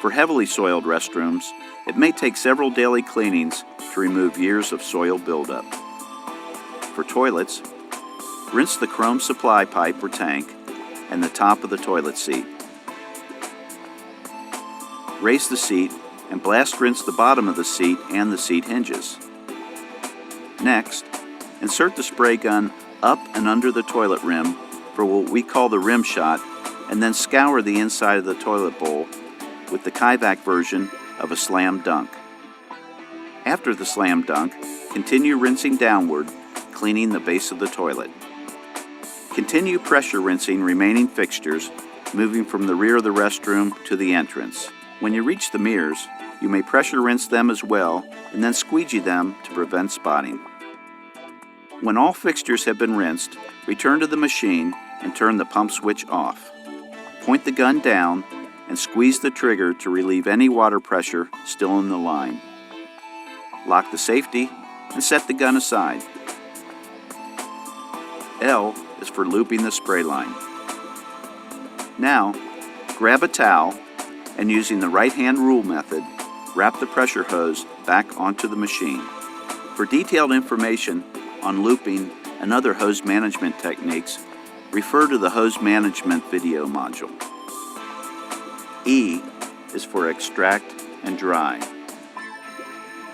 For heavily soiled restrooms, it may take several daily cleanings to remove years of soil buildup. For toilets, rinse the chrome supply pipe or tank and the top of the toilet seat. Raise the seat and blast rinse the bottom of the seat and the seat hinges. Next, insert the spray gun up and under the toilet rim for what we call the rim shot, and then scour the inside of the toilet bowl with the Kivak version of a slam dunk. After the slam dunk, continue rinsing downward, cleaning the base of the toilet. Continue pressure rinsing remaining fixtures, moving from the rear of the restroom to the entrance. When you reach the mirrors, you may pressure rinse them as well and then squeegee them to prevent spotting. When all fixtures have been rinsed, return to the machine and turn the pump switch off. Point the gun down and squeeze the trigger to relieve any water pressure still in the line. Lock the safety and set the gun aside. L is for looping the spray line. Now, grab a towel and using the right-hand rule method, wrap the pressure hose back onto the machine. For detailed information on looping and other hose management techniques, refer to the hose management video module. E is for extract and dry.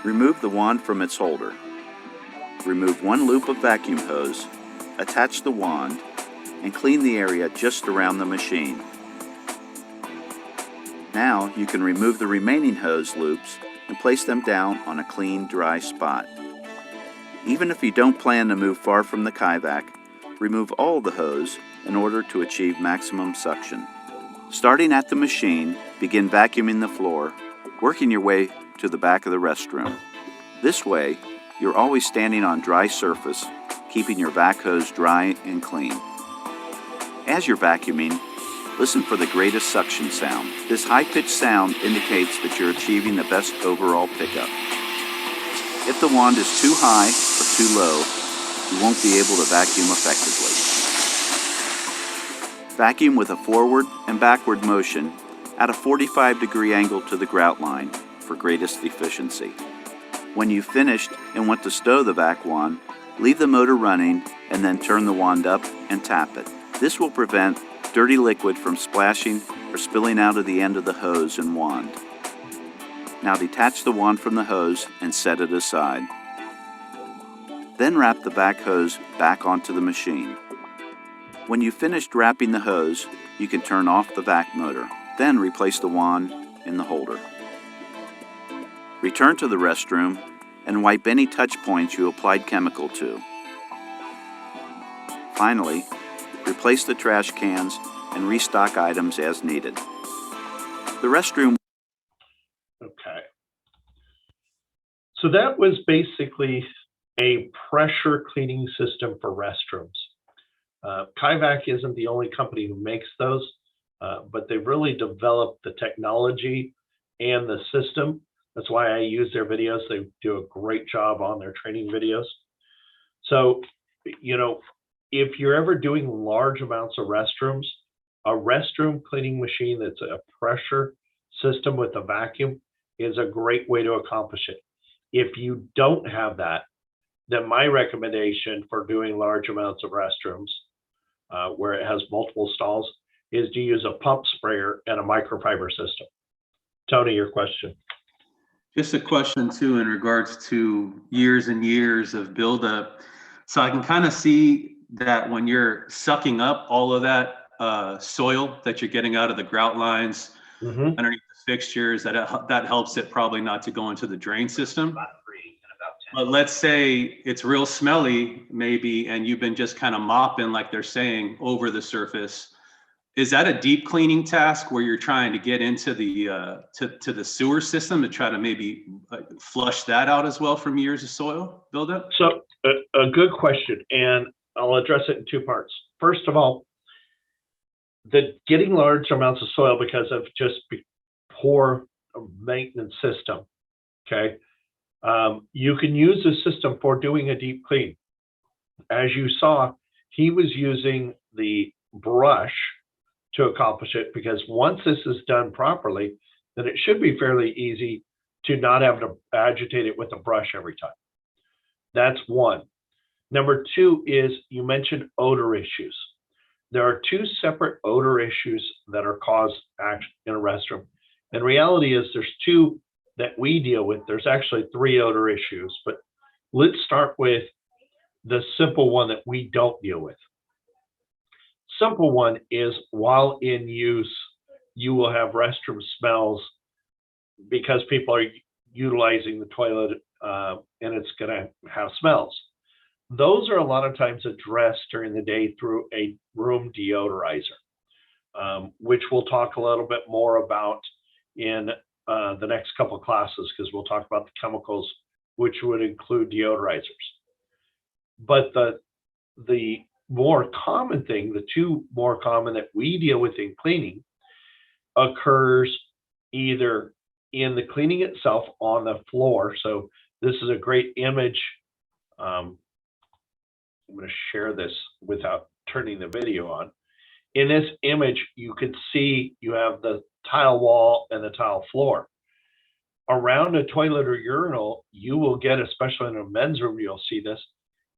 Remove the wand from its holder. Remove one loop of vacuum hose, attach the wand, and clean the area just around the machine. Now you can remove the remaining hose loops and place them down on a clean, dry spot. Even if you don't plan to move far from the Kaivac, remove all the hose in order to achieve maximum suction. Starting at the machine, begin vacuuming the floor, working your way to the back of the restroom. This way, you're always standing on dry surface, keeping your vac hose dry and clean. As you're vacuuming, listen for the greatest suction sound. This high-pitched sound indicates that you're achieving the best overall pickup. If the wand is too high or too low, you won't be able to vacuum effectively. Vacuum with a forward and backward motion at a 45-degree angle to the grout line for greatest efficiency. When you've finished and want to stow the vac wand, leave the motor running and then turn the wand up and tap it. This will prevent dirty liquid from splashing or spilling out of the end of the hose and wand. Now detach the wand from the hose and set it aside. Then wrap the vac hose back onto the machine. When you've finished wrapping the hose, you can turn off the vac motor. Then replace the wand in the holder. Return to the restroom and wipe any touch points you applied chemical to. Finally, replace the trash cans and restock items as needed. The restroom. Okay. So that was basically a pressure cleaning system for restrooms. Kaivac isn't the only company who makes those, but they've really developed the technology and the system. That's why I use their videos. They do a great job on their training videos. So, if you're ever doing large amounts of restrooms, a restroom cleaning machine that's a pressure system with a vacuum is a great way to accomplish it. If you don't have that, then my recommendation for doing large amounts of restrooms where it has multiple stalls is to use a pump sprayer and a microfiber system. Tony, your question. Just a question too, in regards to years and years of buildup. So I can kind of see that when you're sucking up all of that soil that you're getting out of the grout lines underneath the fixtures, that helps it probably not to go into the drain system. But let's say it's real smelly maybe, and you've been just kind of mopping, like they're saying, over the surface. Is that a deep cleaning task where you're trying to get into the to the sewer system to try to maybe flush that out as well from years of soil buildup? So a good question, and I'll address it in two parts. First of all, the getting large amounts of soil because of just poor maintenance system, okay? You can use the system for doing a deep clean. As you saw, he was using the brush to accomplish it, because once this is done properly, then it should be fairly easy to not have to agitate it with a brush every time. That's one. Number two is you mentioned odor issues. There are two separate odor issues that are caused in a restroom. And reality is there's two that we deal with. There's actually three odor issues, but let's start with the simple one that we don't deal with. Simple one is while in use, you will have restroom smells because people are utilizing the toilet and it's going to have smells. Those are a lot of times addressed during the day through a room deodorizer, which we'll talk a little bit more about in the next couple of classes, because we'll talk about the chemicals, which would include deodorizers. But the more common thing, the two more common that we deal with in cleaning occurs either in the cleaning itself on the floor. So this is a great image. I'm going to share this without turning the video on. In this image, you can see you have the tile wall and the tile floor. around a toilet or urinal, you will get, especially in a men's room, you'll see this,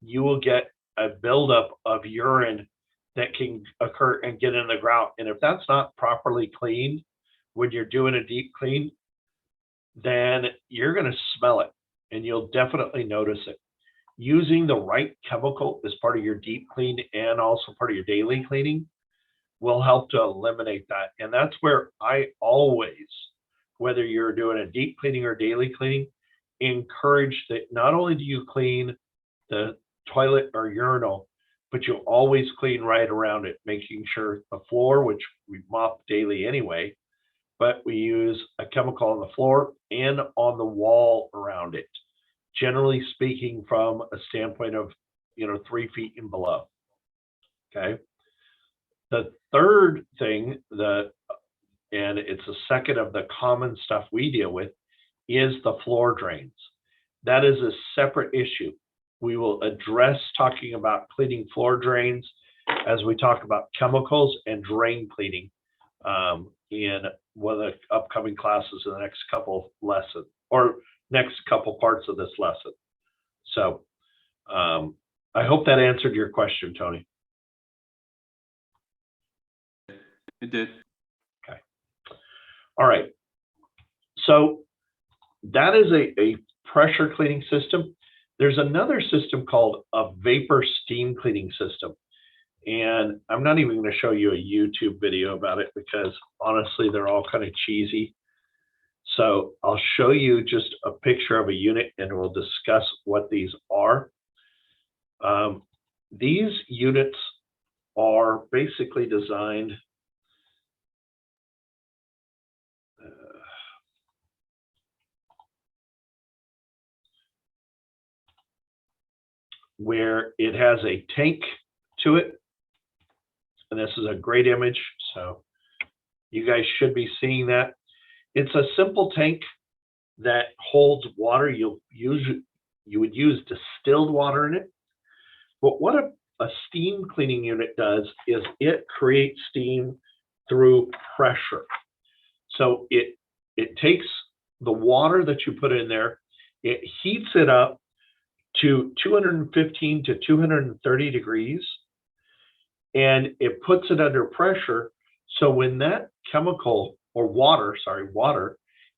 you will get a buildup of urine that can occur and get in the grout. And if that's not properly cleaned when you're doing a deep clean, then you're going to smell it and you'll definitely notice it. Using the right chemical as part of your deep clean and also part of your daily cleaning will help to eliminate that. And that's where I always, whether you're doing a deep cleaning or daily cleaning, encourage that not only do you clean the toilet or urinal, but you always clean right around it, making sure the floor, which we mop daily anyway, but we use a chemical on the floor and on the wall around it. Generally speaking, from a standpoint of, 3 feet and below. Okay. The third thing and it's the second of the common stuff we deal with, is the floor drains. That is a separate issue. We will address talking about cleaning floor drains as we talk about chemicals and drain cleaning in one of the upcoming classes in the next couple lessons or next couple parts of this lesson. So I hope that answered your question, Tony. It did. Okay. All right. So that is a pressure cleaning system. There's another system called a vapor steam cleaning system. And I'm not even going to show you a YouTube video about it because honestly, they're all kind of cheesy. So I'll show you just a picture of a unit and we'll discuss what these are. These units are basically designed where it has a tank to it. And this is a great image. So you guys should be seeing that. It's a simple tank that holds water. You would use distilled water in it. But what a steam cleaning unit does is it creates steam through pressure. So it takes the water that you put in there, it heats it up to 215 to 230 degrees, and it puts it under pressure. So when that chemical or water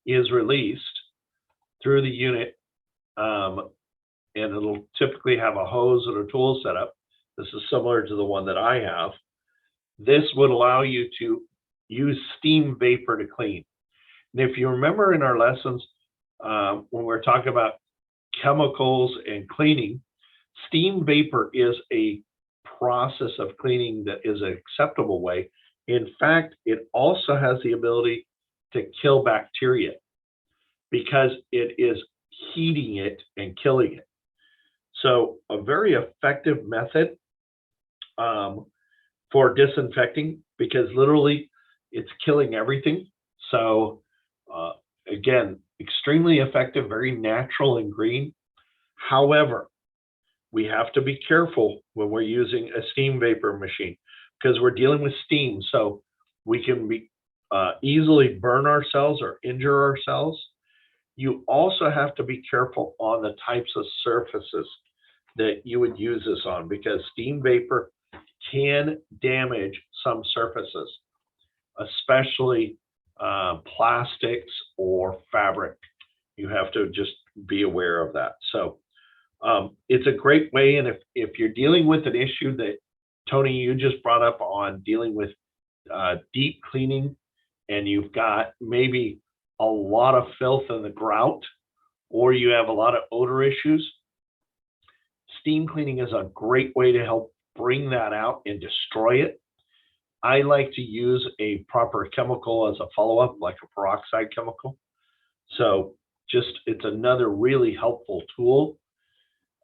is released through the unit, and it'll typically have a hose and a tool set up. This is similar to the one that I have. This would allow you to use steam vapor to clean. And if you remember in our lessons, when we're talking about chemicals and cleaning, steam vapor is a process of cleaning that is an acceptable way. In fact, it also has the ability to kill bacteria because it is heating it and killing it. So a very effective method for disinfecting, because literally it's killing everything. So again, extremely effective, very natural and green. However, we have to be careful when we're using a steam vapor machine because we're dealing with steam. So we can be easily burn ourselves or injure ourselves. You also have to be careful on the types of surfaces that you would use this on because steam vapor can damage some surfaces, especially plastics or fabric. You have to just be aware of that. So it's a great way. And if you're dealing with an issue that Tony, you just brought up on dealing with deep cleaning, and you've got maybe a lot of filth in the grout, or you have a lot of odor issues, steam cleaning is a great way to help bring that out and destroy it. I like to use a proper chemical as a follow-up, like a peroxide chemical. So it's another really helpful tool.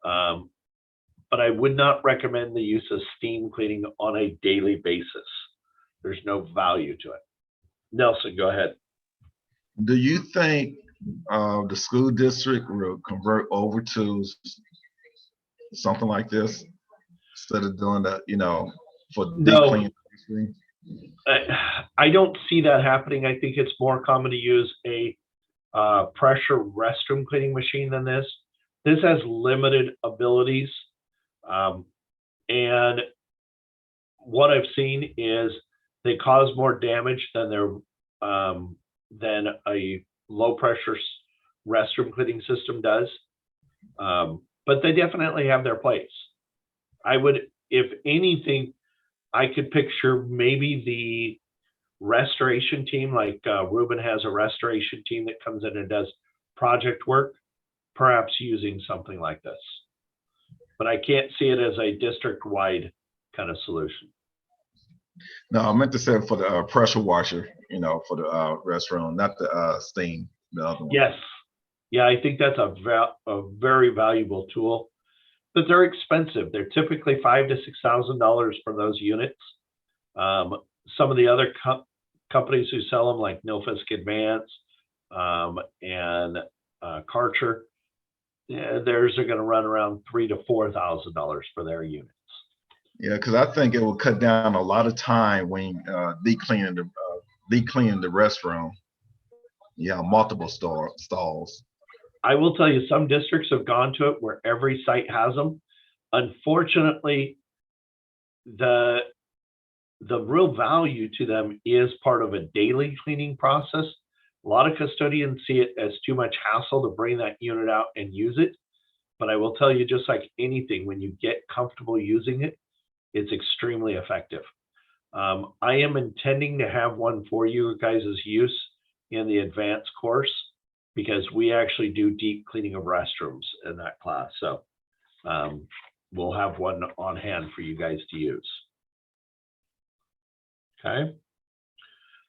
But I would not recommend the use of steam cleaning on a daily basis. There's no value to it. Nelson, go ahead. Do you think the school district will convert over to something like this instead of doing that, for deep No. cleaning? I don't see that happening. I think it's more common to use a pressure restroom cleaning machine than this. This has limited abilities. And what I've seen is they cause more damage than than a low pressure restroom cleaning system does. But they definitely have their place. I would, if anything, I could picture maybe the restoration team, like Ruben has a restoration team that comes in and does project work, perhaps using something like this. But I can't see it as a district-wide kind of solution. No, I meant to say for the pressure washer, you know, for the restroom, not the steam, the other one. Yes. Yeah, I think that's a very valuable tool, but they're expensive. They're typically $5,000 to $6,000 for those units. Some of the other companies who sell them, like Nilfisk Advance and Karcher, theirs are going to run around $3,000 to $4,000 for their units. Yeah, because I think it will cut down a lot of time when deep cleaning the restroom. Yeah, multiple stalls. I will tell you, some districts have gone to it where every site has them. Unfortunately, the real value to them is part of a daily cleaning process. A lot of custodians see it as too much hassle to bring that unit out and use it. But I will tell you, just like anything, when you get comfortable using it, it's extremely effective. I am intending to have one for you guys' use in the advanced course, because we actually do deep cleaning of restrooms in that class. So we'll have one on hand for you guys to use. Okay.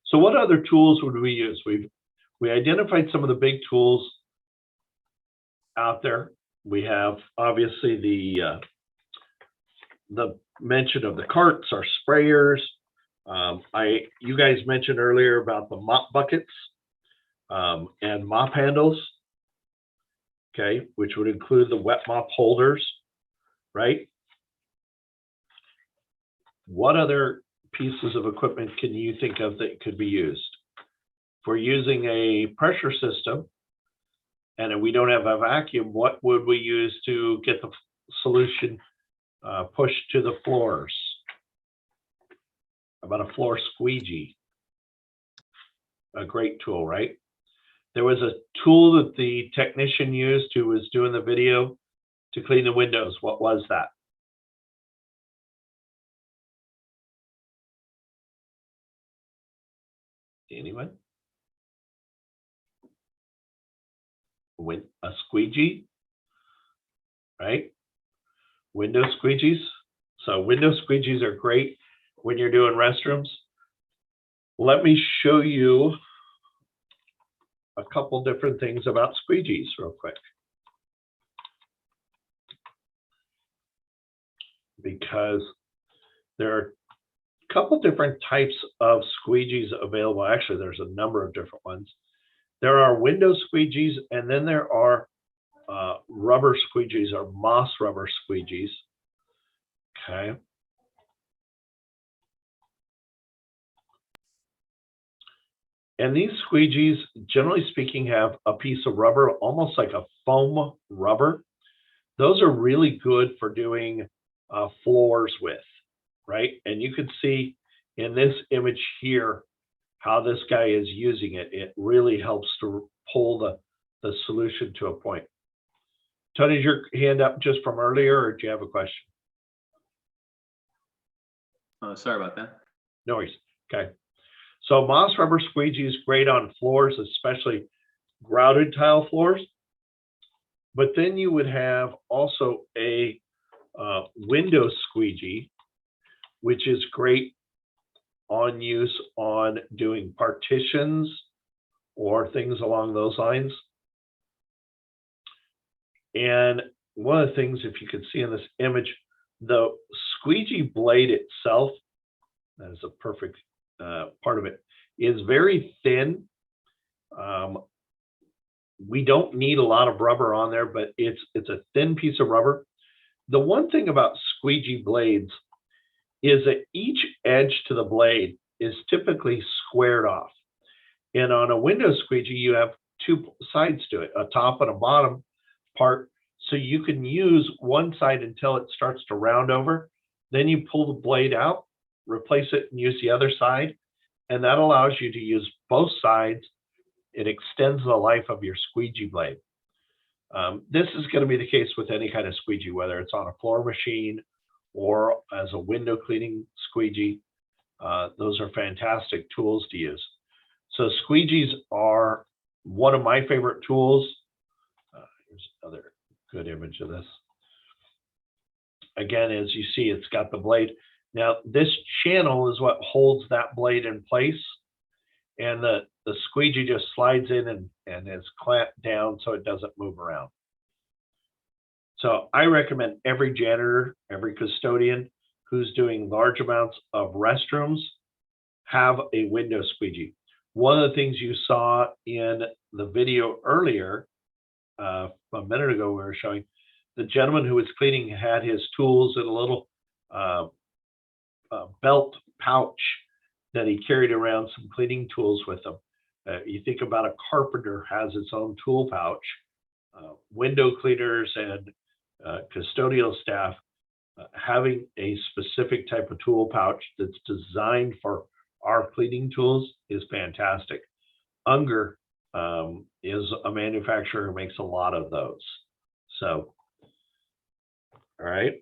So what other tools would we use? We identified some of the big tools out there. We have obviously the mention of the carts, our sprayers. You guys mentioned earlier about the mop buckets and mop handles, okay, which would include the wet mop holders, right? What other pieces of equipment can you think of that could be used? If we're using a pressure system and we don't have a vacuum, what would we use to get the solution pushed to the floors? How about a floor squeegee? A great tool, right? There was a tool that the technician used who was doing the video to clean the windows. What was that? Anyone? A squeegee, right? Window squeegees. So window squeegees are great when you're doing restrooms. Let me show you a couple different things about squeegees real quick, because there are a couple different types of squeegees available. Actually, there's a number of different ones. There are window squeegees, and then there are rubber squeegees, or moss rubber squeegees. Okay. And these squeegees, generally speaking, have a piece of rubber, almost like a foam rubber. Those are really good for doing floors with, right? And you can see in this image here how this guy is using it. It really helps to pull the solution to a point. Tony, is your hand up just from earlier, or do you have a question? Sorry about that. No worries. Okay. So moss rubber squeegee is great on floors, especially grouted tile floors. But then you would have also a window squeegee, which is great on use on doing partitions or things along those lines. And one of the things, if you could see in this image, the squeegee blade itself, that is a perfect part of it, is very thin. We don't need a lot of rubber on there, but it's a thin piece of rubber. The one thing about squeegee blades is that each edge to the blade is typically squared off. And on a window squeegee, you have two sides to it, a top and a bottom part. So you can use one side until it starts to round over. Then you pull the blade out, replace it, and use the other side. And that allows you to use both sides. It extends the life of your squeegee blade. This is going to be the case with any kind of squeegee, whether it's on a floor machine or as a window cleaning squeegee. Those are fantastic tools to use. So squeegees are one of my favorite tools. Here's another good image of this. Again, as you see, it's got the blade. Now, this channel is what holds that blade in place. And the squeegee just slides in and is clamped down so it doesn't move around. So I recommend every janitor, every custodian who's doing large amounts of restrooms have a window squeegee. One of the things you saw in the video earlier, a minute ago, we were showing the gentleman who was cleaning had his tools in a little belt pouch that he carried around some cleaning tools with him. You think about a carpenter has its own tool pouch. Window cleaners and custodial staff having a specific type of tool pouch that's designed for our cleaning tools is fantastic. Unger is a manufacturer who makes a lot of those. So, all right.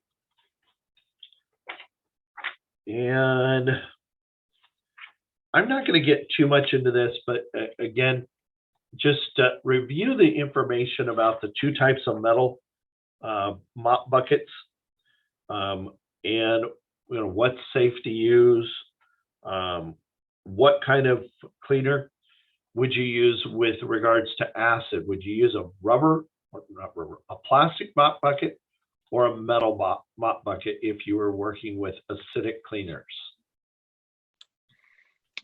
And I'm not going to get too much into this, but again, just review the information about the two types of metal mop buckets, and what's safe to use. What kind of cleaner would you use with regards to acid? Would you use a plastic mop bucket or a metal mop bucket if you were working with acidic cleaners?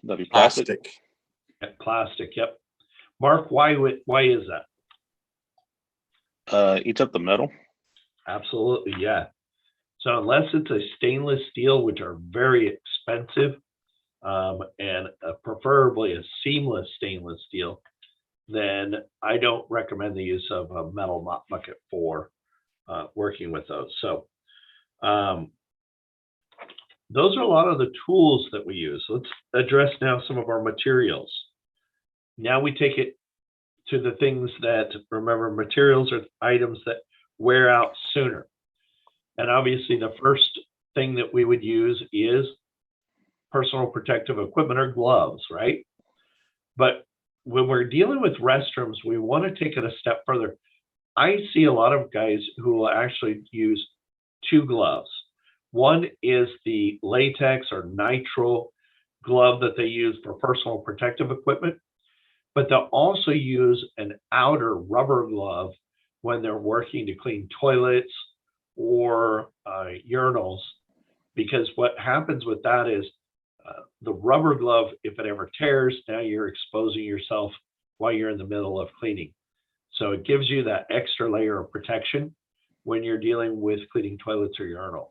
That'd be plastic. Plastic, yep. Mark, why is that? Eats up the metal. Absolutely, yeah. So unless it's a stainless steel, which are very expensive, and preferably a seamless stainless steel, then I don't recommend the use of a metal mop bucket for working with those. So those are a lot of the tools that we use. Let's address now some of our materials. Now we take it to the things that, remember, materials are items that wear out sooner. And obviously the first thing that we would use is personal protective equipment or gloves, right? But when we're dealing with restrooms, we want to take it a step further. I see a lot of guys who will actually use two gloves. One is the latex or nitrile glove that they use for personal protective equipment, but they'll also use an outer rubber glove when they're working to clean toilets or urinals, because what happens with that is the rubber glove, if it ever tears, now you're exposing yourself while you're in the middle of cleaning. So it gives you that extra layer of protection when you're dealing with cleaning toilets or urinals.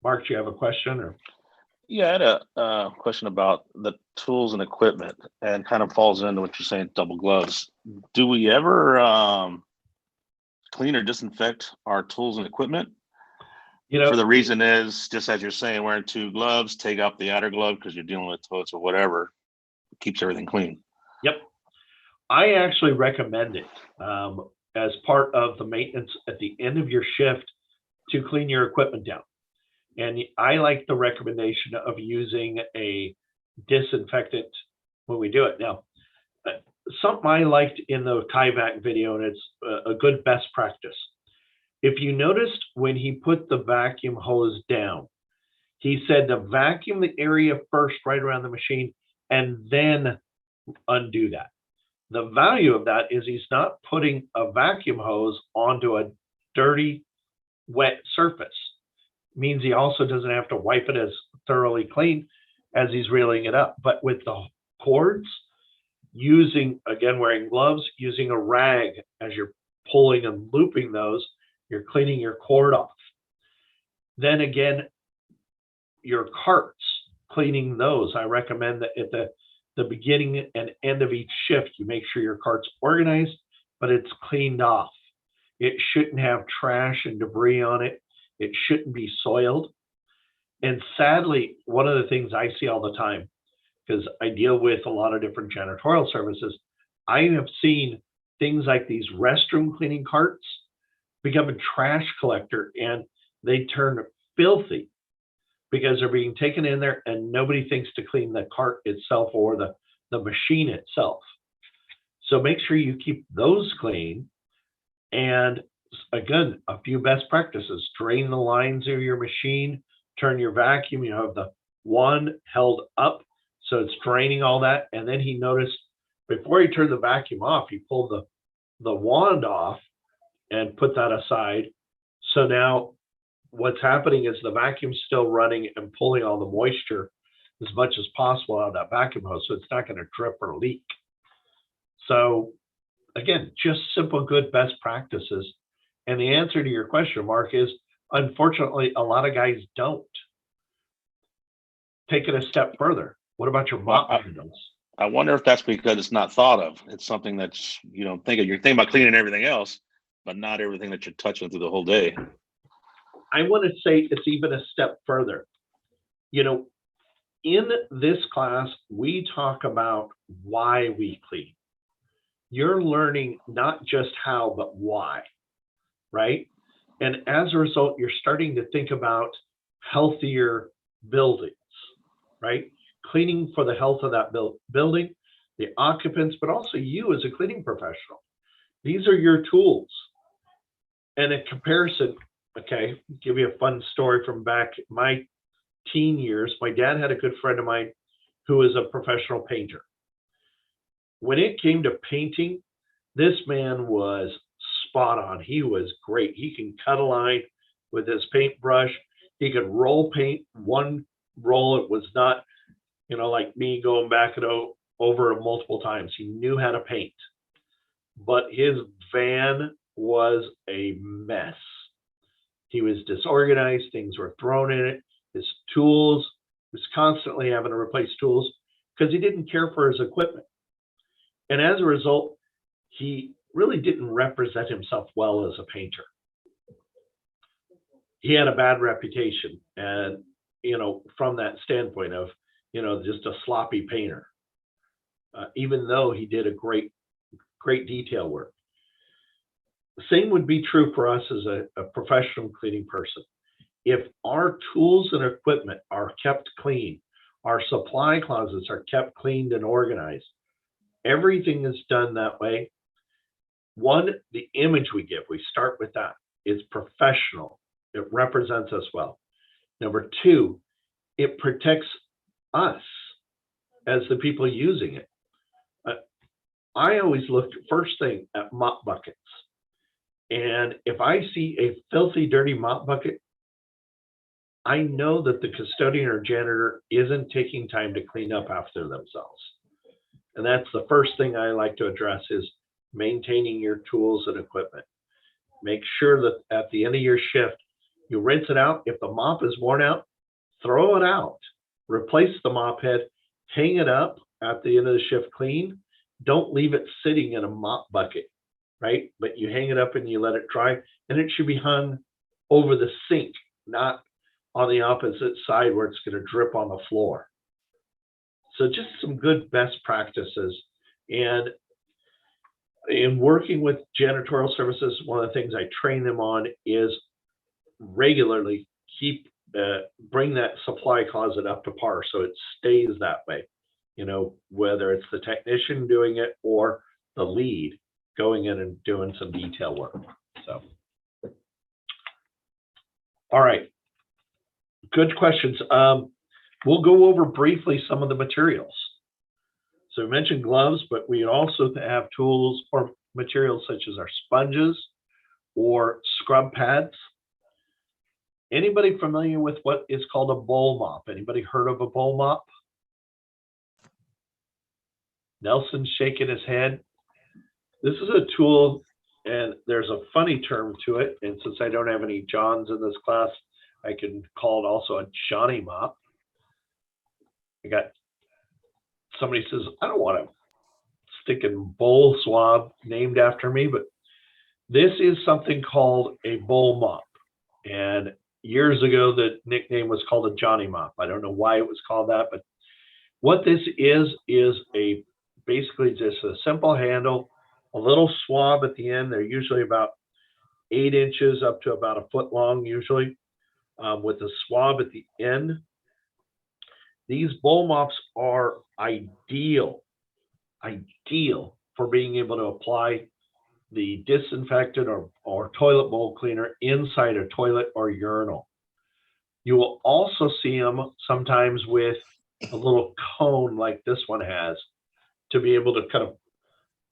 Mark, do you have a question? Or? Yeah, I had a question about the tools and equipment, and kind of falls into what you're saying, double gloves. Do we ever clean or disinfect our tools and equipment? For the reason is, just as you're saying, wearing two gloves, take out the outer glove because you're dealing with toilets or whatever, it keeps everything clean. Yep. I actually recommend it as part of the maintenance at the end of your shift to clean your equipment down. And I like the recommendation of using a disinfectant when we do it. Now, something I liked in the Tyvek video, and it's a good best practice. If you noticed when he put the vacuum hose down, he said to vacuum the area first right around the machine and then undo that. The value of that is he's not putting a vacuum hose onto a dirty, wet surface. Means he also doesn't have to wipe it as thoroughly clean as he's reeling it up. But with the cords, using, again, wearing gloves, using a rag as you're pulling and looping those, you're cleaning your cord off. Then again, your carts, cleaning those. I recommend that at the the beginning and end of each shift, you make sure your cart's organized, but it's cleaned off. It shouldn't have trash and debris on it. It shouldn't be soiled. And sadly, one of the things I see all the time, because I deal with a lot of different janitorial services, I have seen things like these restroom cleaning carts become a trash collector, and they turn filthy because they're being taken in there and nobody thinks to clean the cart itself or the machine itself. So make sure you keep those clean. And again, a few best practices: drain the lines of your machine, turn your vacuum, you have the wand held up so it's draining all that. And then he noticed before he turned the vacuum off, he pulled the wand off and put that aside. So now what's happening is the vacuum's still running and pulling all the moisture as much as possible out of that vacuum hose, so it's not going to drip or leak. So again, just simple, good, best practices. And the answer to your question, Mark, is unfortunately, a lot of guys don't. Take it a step further. What about your mop handles? I wonder if that's because it's not thought of. It's something that you don't think of. You're thinking about cleaning everything else, but not everything that you're touching through the whole day. I want to say it's even a step further. You know, in this class, we talk about why we clean. You're learning not just how, but why, right? And as a result, you're starting to think about healthier buildings, right? Cleaning for the health of that building, the occupants, but also you as a cleaning professional. These are your tools. And in comparison, okay, give you a fun story from back my teen years. My dad had a good friend of mine who was a professional painter. When it came to painting, this man was spot on. He was great. He can cut a line with his paintbrush. He could roll paint one roll. It was not, you know, like me going back it over multiple times. He knew how to paint. But his van was a mess. He was disorganized. Things were thrown in it. His tools, he was constantly having to replace tools because he didn't care for his equipment. And as a result, he really didn't represent himself well as a painter. He had a bad reputation, and, you know, from that standpoint of, you know, just a sloppy painter, even though he did a great detail work. The same would be true for us as a professional cleaning person. If our tools and equipment are kept clean, our supply closets are kept cleaned and organized, everything is done that way. One, the image we give, we start with that, is professional. It represents us well. Number two, it protects us as the people using it. I always look first thing at mop buckets. And if I see a filthy, dirty mop bucket, I know that the custodian or janitor isn't taking time to clean up after themselves. And that's the first thing I like to address is maintaining your tools and equipment. Make sure that at the end of your shift, you rinse it out. If the mop is worn out, throw it out. Replace the mop head, hang it up at the end of the shift clean. Don't leave it sitting in a mop bucket, right? But you hang it up and you let it dry, and it should be hung over the sink, not on the opposite side where it's going to drip on the floor. So just some good best practices. And in working with janitorial services, one of the things I train them on is regularly bring that supply closet up to par so it stays that way. You know, whether it's the technician doing it or the lead going in and doing some detail work. So, all right, good questions. We'll go over briefly some of the materials. So we mentioned gloves, but we also have tools or materials such as our sponges or scrub pads. Anybody familiar with what is called a bowl mop? Anybody heard of a bowl mop? Nelson's shaking his head. This is a tool, and there's a funny term to it. And since I don't have any Johns in this class, I can call it also a Johnny mop. I got somebody says, I don't want to stick a bowl swab named after me, but this is something called a bowl mop. And years ago, the nickname was called a Johnny Mop. I don't know why it was called that, but what this is a basically just a simple handle, a little swab at the end. They're usually about 8 inches up to about a foot long, usually, with a swab at the end. These bowl mops are ideal for being able to apply the disinfectant or toilet bowl cleaner inside a toilet or urinal. You will also see them sometimes with a little cone like this one has to be able to kind of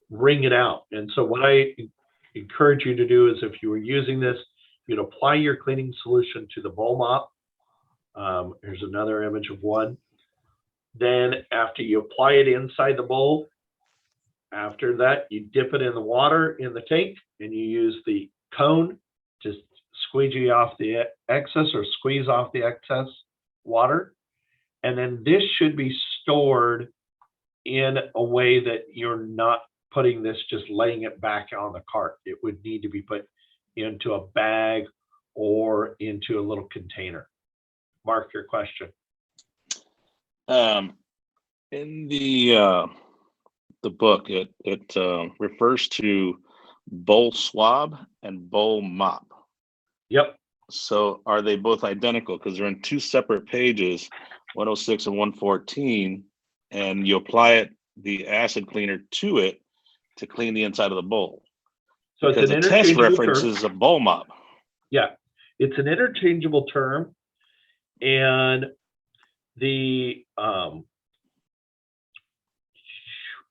wring it out. And so what I encourage you to do is, if you were using this, you'd apply your cleaning solution to the bowl mop. Here's another image of one. Then after you apply it inside the bowl, after that, you dip it in the water in the tank and you use the cone to squeegee off the excess or squeeze off the excess water. And then this should be stored in a way that you're not putting this, just laying it back on the cart. It would need to be put into a bag or into a little container. Mark, your question. In the book, it refers to bowl swab and bowl mop. Yep. So are they both identical? Because they're in 2 separate pages, 106 and 114, and you apply the acid cleaner to it to clean the inside of the bowl. So because it's an the test interchangeable reference term. is a bowl mop. Yeah, it's an interchangeable term, and the I'm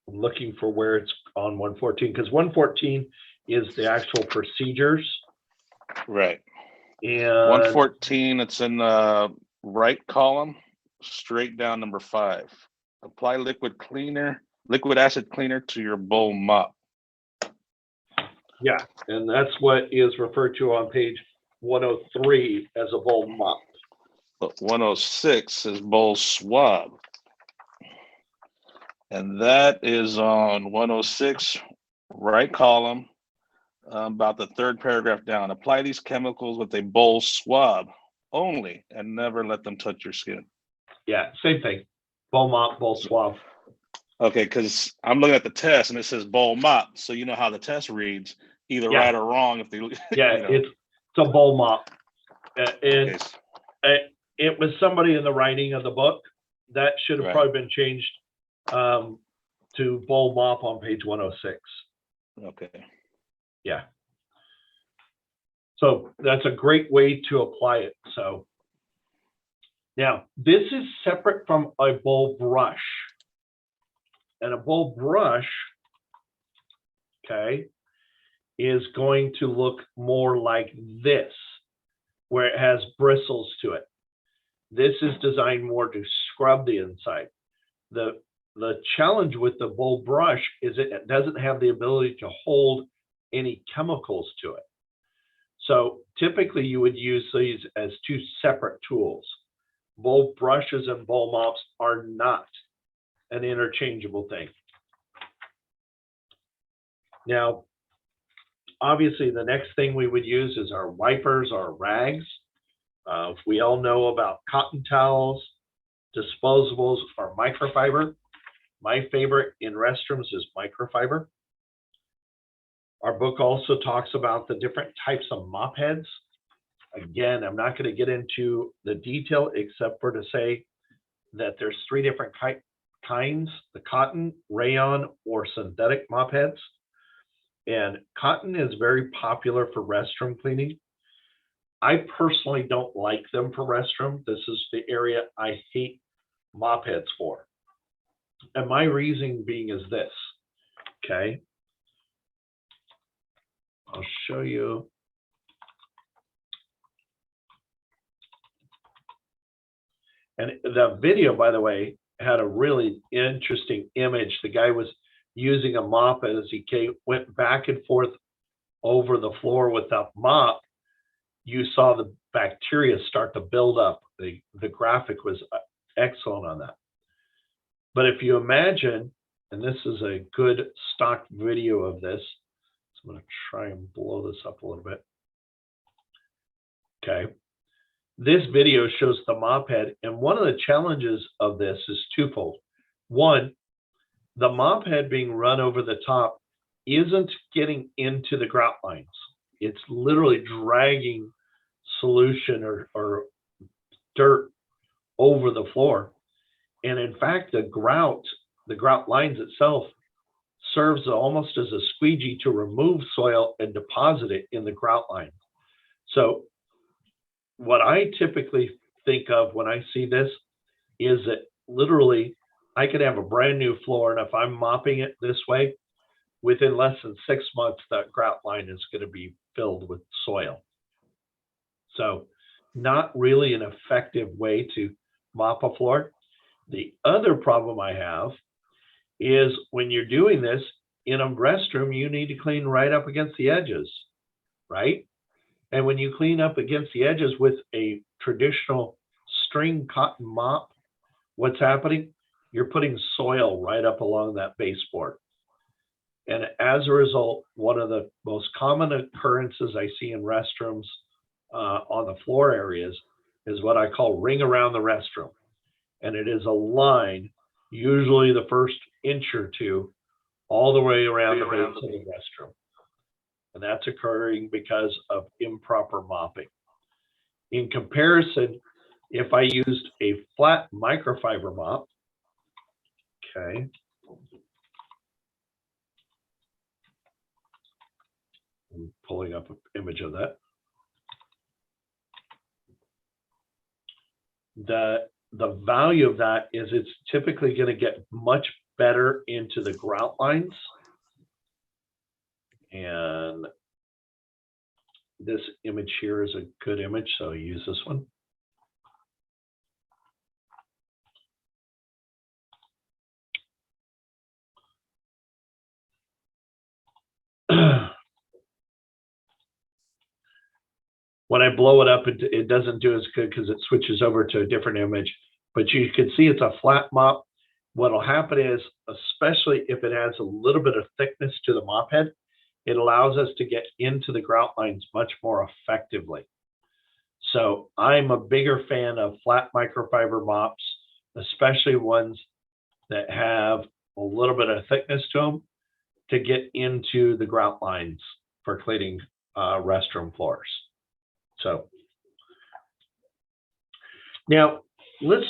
looking for where it's on 114, because 114 is the actual procedures. Right. And 114, it's in the right column, straight down number 5. Apply liquid acid cleaner to your bowl mop. yeah, and that's what is referred to on page 103 as a bowl mop. But 106 is bowl swab. And that is on 106, right column, about the 3rd paragraph down. Apply these chemicals with a bowl swab only and never let them touch your skin. Yeah, same thing. Bowl mop, bowl swab. Okay, because I'm looking at the test and it says bowl mop. So you know how the test reads, either Yeah. right or wrong. If they, Yeah, you know. it's a bowl mop. And Okay. it was somebody in the writing of the book that should have Right. probably been changed to bowl mop on page 106. Okay. Yeah. So that's a great way to apply it. So now this is separate from a bowl brush. And a bowl brush, okay, is going to look more like this, where it has bristles to it. This is designed more to scrub the inside. The challenge with the bowl brush is it doesn't have the ability to hold any chemicals to it. So typically you would use these as 2 separate tools. Bowl brushes and bowl mops are not an interchangeable thing. Now, obviously the next thing we would use is our wipers, our rags. We all know about cotton towels, disposables, or microfiber. My favorite in restrooms is microfiber. Our book also talks about the different types of mop heads. Again, I'm not going to get into the detail except for to say that there's 3 different kinds: the cotton, rayon, or synthetic mop heads. And cotton is very popular for restroom cleaning. I personally don't like them for restroom. This is the area I hate mop heads for. And my reasoning being is this, okay? I'll show you. And the video, by the way, had a really interesting image. The guy was using a mop as he went back and forth over the floor with that mop. You saw the bacteria start to build up. The graphic was excellent on that. But if you imagine, and this is a good stock video of this, so I'm going to try and blow this up a little bit. Okay. This video shows the mop head, and one of the challenges of this is twofold. One, the mop head being run over the top isn't getting into the grout lines. It's literally dragging solution or dirt over the floor. And in fact, the grout lines itself serves almost as a squeegee to remove soil and deposit it in the grout line. So what I typically think of when I see this is that literally I could have a brand new floor, and if I'm mopping it this way, within less than 6 months, that grout line is going to be filled with soil. So not really an effective way to mop a floor. The other problem I have is when you're doing this in a restroom, you need to clean right up against the edges, right? And when you clean up against the edges with a traditional string cotton mop, what's happening? You're putting soil right up along that baseboard. And as a result, one of the most common occurrences I see in restrooms on the floor areas is what I call ring around the restroom. And it is a line, usually the first inch or two, all the way around the base of the restroom. And that's occurring because of improper mopping. In comparison, if I used a flat microfiber mop, okay, I'm pulling up an image of that. The value of that is it's typically going to get much better into the grout lines. And this image here is a good image, so I use this one. When I blow it up, it doesn't do as good because it switches over to a different image. But you can see it's a flat mop. What'll happen is, especially if it has a little bit of thickness to the mop head, it allows us to get into the grout lines much more effectively. So I'm a bigger fan of flat microfiber mops, especially ones that have a little bit of thickness to them, to get into the grout lines for cleaning restroom floors. So now let's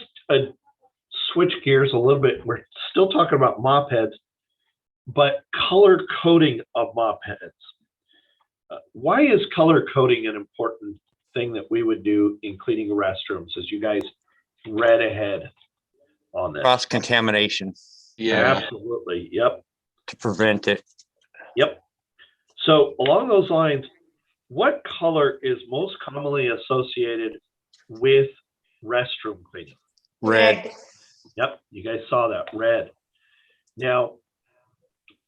switch gears a little bit. We're still talking about mop heads, but color coding of mop heads. Why is color coding an important thing that we would do in cleaning restrooms, as you guys read ahead on this? Cross contamination. Yeah. Absolutely. Yep. To prevent it. Yep. So along those lines, what color is most commonly associated with restroom cleaning? Red. Yep, you guys saw that, red. Now,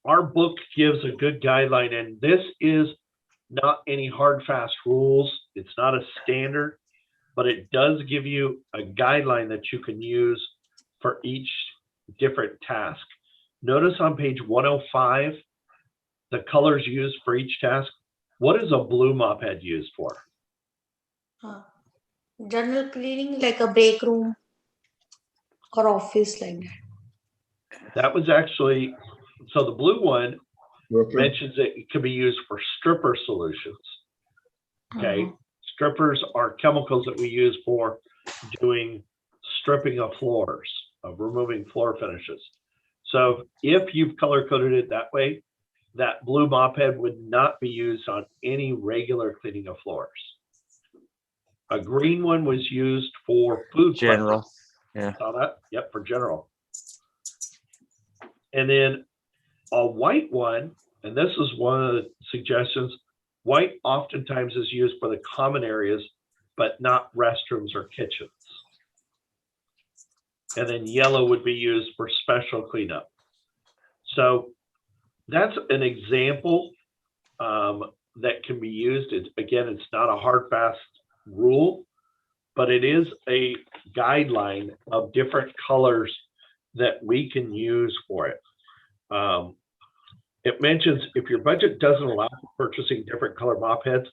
our book gives a good guideline, and this is not any hard, fast rules. It's not a standard, but it does give you a guideline that you can use for each different task. Notice on page 105, the colors used for each task. What is a blue mop head used for? General cleaning, like a break room or office, like that. That was actually, so the blue one Okay. mentions that it can be used for stripper solutions. Okay, strippers are chemicals that we use for doing stripping of floors, of removing floor finishes. So if you've color coded it that way, that blue mop head would not be used on any regular cleaning of floors. A green one was used for food General. prepping. Yeah. Saw that? Yep, for general. And then a white one, and this is one of the suggestions, white oftentimes is used for the common areas, but not restrooms or kitchens. And then yellow would be used for special cleanup. So that's an example that can be used. Again, it's not a hard, fast rule, but it is a guideline of different colors that we can use for it. It mentions if your budget doesn't allow for purchasing different color mop heads,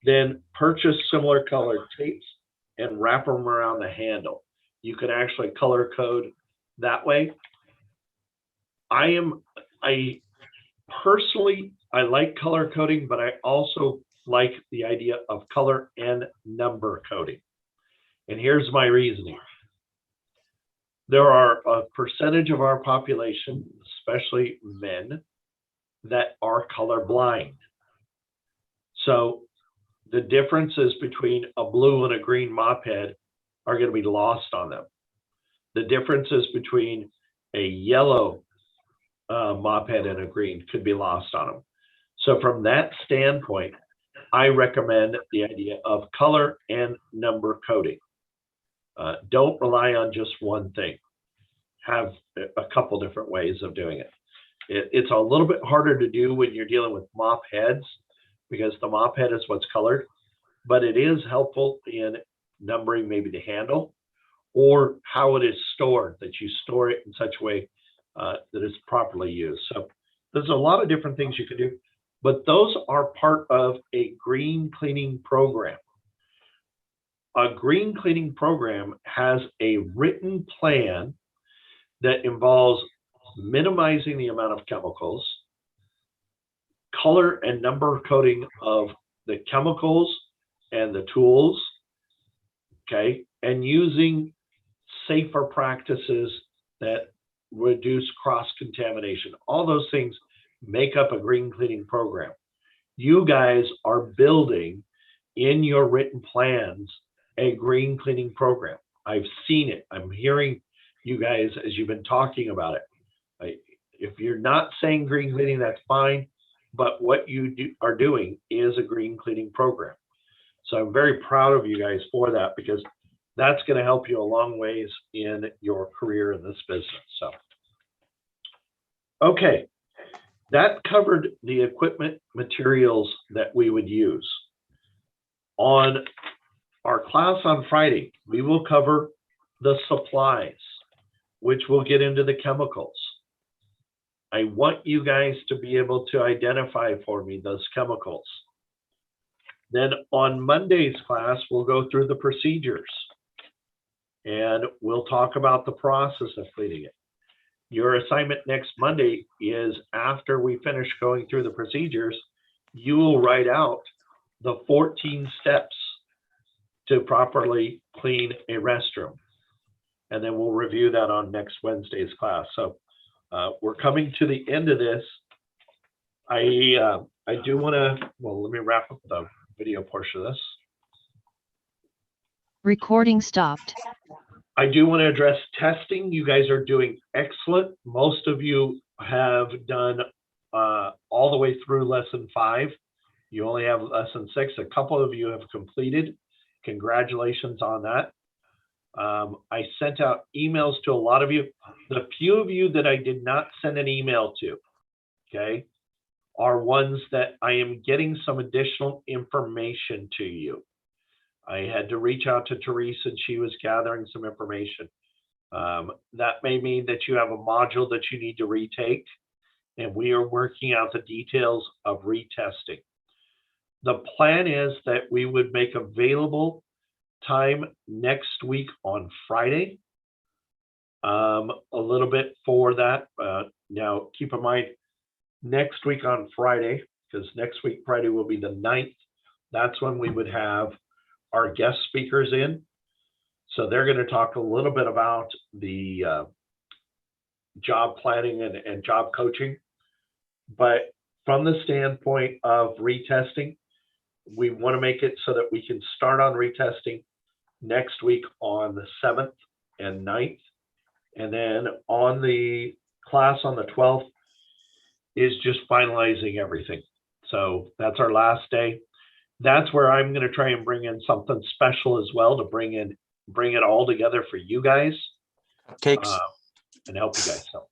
then purchase similar colored tapes and wrap them around the handle. You can actually color code that way. I personally, I like color coding, but I also like the idea of color and number coding. And here's my reasoning. There are a percentage of our population, especially men, that are colorblind. So the differences between a blue and a green mop head are going to be lost on them. The differences between a yellow mop head and a green could be lost on them. So from that standpoint, I recommend the idea of color and number coding. Don't rely on just one thing. Have a couple different ways of doing it. It's a little bit harder to do when you're dealing with mop heads because the mop head is what's colored, but it is helpful in numbering maybe the handle or how it is stored, that you store it in such a way that it's properly used. So there's a lot of different things you can do, but those are part of a green cleaning program. A green cleaning program has a written plan that involves minimizing the amount of chemicals, color and number coding of the chemicals and the tools, okay, and using safer practices that reduce cross-contamination. All those things make up a green cleaning program. You guys are building in your written plans a green cleaning program. I've seen it. I'm hearing you guys as you've been talking about it. If you're not saying green cleaning, that's fine, but what you are doing is a green cleaning program. So I'm very proud of you guys for that because that's going to help you a long ways in your career in this business. So, okay, that covered the equipment materials that we would use. On our class on Friday, we will cover the supplies, which will get into the chemicals. I want you guys to be able to identify for me those chemicals. Then on Monday's class, we'll go through the procedures and we'll talk about the process of cleaning it. Your assignment next Monday is after we finish going through the procedures, you will write out the 14 steps to properly clean a restroom. And then we'll review that on next Wednesday's class. So we're coming to the end of this. I do want to, well, let me wrap up the video portion of this. Recording stopped. I do want to address testing. You guys are doing excellent. Most of you have done all the way through lesson 5. You only have lesson 6. A couple of you have completed. Congratulations on that. I sent out emails to a lot of you. The few of you that I did not send an email to, okay, are ones that I am getting some additional information to you. I had to reach out to Therese and she was gathering some information. That may mean that you have a module that you need to retake, and we are working out the details of retesting. The plan is that we would make available time next week on Friday, a little bit for that. Now, keep in mind, next week on Friday, because next week Friday will be the 9th, that's when we would have our guest speakers in. So they're going to talk a little bit about the job planning and job coaching. But from the standpoint of retesting, we want to make it so that we can start on retesting next week on the 7th and 9th. And then on the class on the 12th is just finalizing everything. So that's our last day. That's where I'm going to try and bring in something special as well to bring it all together for you guys. Cakes. And help you guys. So,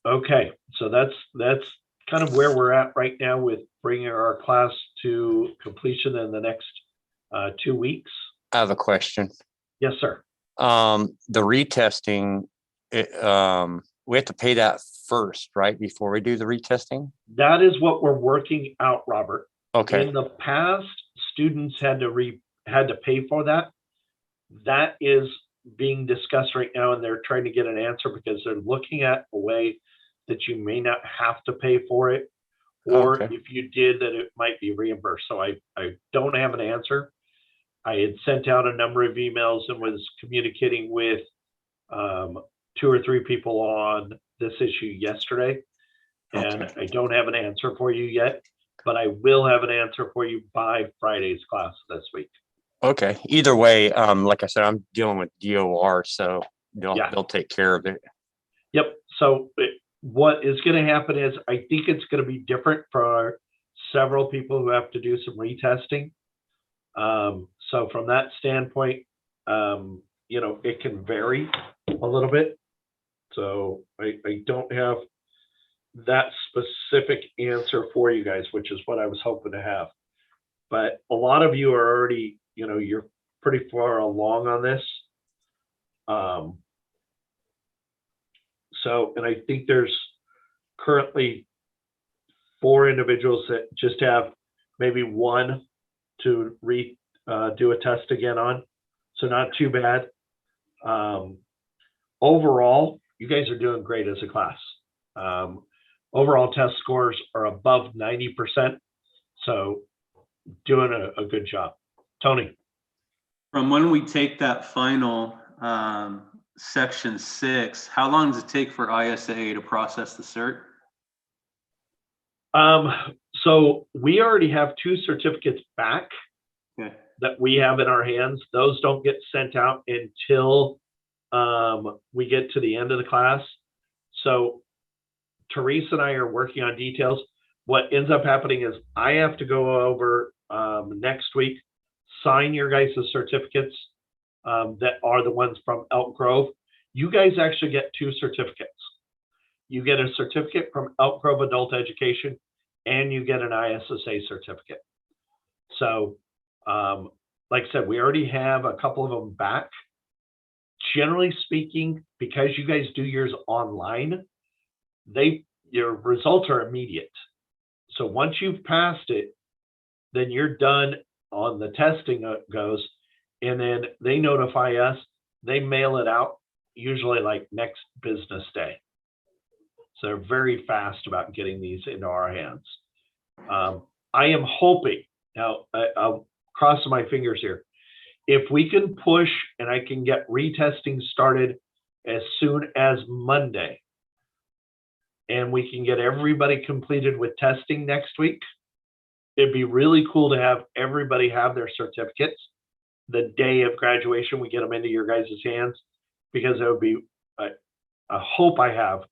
okay, so that's kind of where we're at right now with bringing our class to completion in the next 2 weeks. I have a question. Yes, sir. The retesting, we have to pay that first, right? Before we do the retesting? That is what we're working out, Robert. Okay, In the past, students had to pay for that. That is being discussed right now, and they're trying to get an answer because they're looking at a way that you may not have to pay for it, or Okay. if you did, that it might be reimbursed. So I don't have an answer. I had sent out a number of emails and was communicating with 2 or 3 people on this issue yesterday, and Okay. I don't have an answer for you yet, but I will have an answer for you by Friday's class this week. Okay. Either way, like I said, I'm dealing with DOR, so Yeah. they'll take care of it. Yep. So what is going to happen is I think it's going to be different for several people who have to do some retesting. So from that standpoint, it can vary a little bit. So I don't have that specific answer for you guys, which is what I was hoping to have. But a lot of you are already, you're pretty far along on this. And I think there's currently 4 individuals that just have maybe 1 to do a test again on. So not too bad. Overall, you guys are doing great as a class. Overall test scores are above 90%. So doing a good job. Tony. From when we take that final section 6, how long does it take for ISA to process the cert? So we already have 2 certificates back. Okay. That we have in our hands. Those don't get sent out until we get to the end of the class. So Teresa and I are working on details. What ends up happening is I have to go over next week, sign your guys' certificates that are the ones from Elk Grove. You guys actually get 2 certificates. You get a certificate from Elk Grove Adult Education, and you get an ISSA certificate. So, like I said, we already have a couple of them back. Generally speaking, because you guys do yours online, your results are immediate. So once you've passed it, then you're done on the testing goes, and then they notify us. They mail it out usually like next business day. So they're very fast about getting these into our hands. I am hoping, now I'll cross my fingers here, if we can push and I can get retesting started as soon as Monday, and we can get everybody completed with testing next week, it'd be really cool to have everybody have their certificates the day of graduation. We get them into your guys' hands, because it would be a hope I have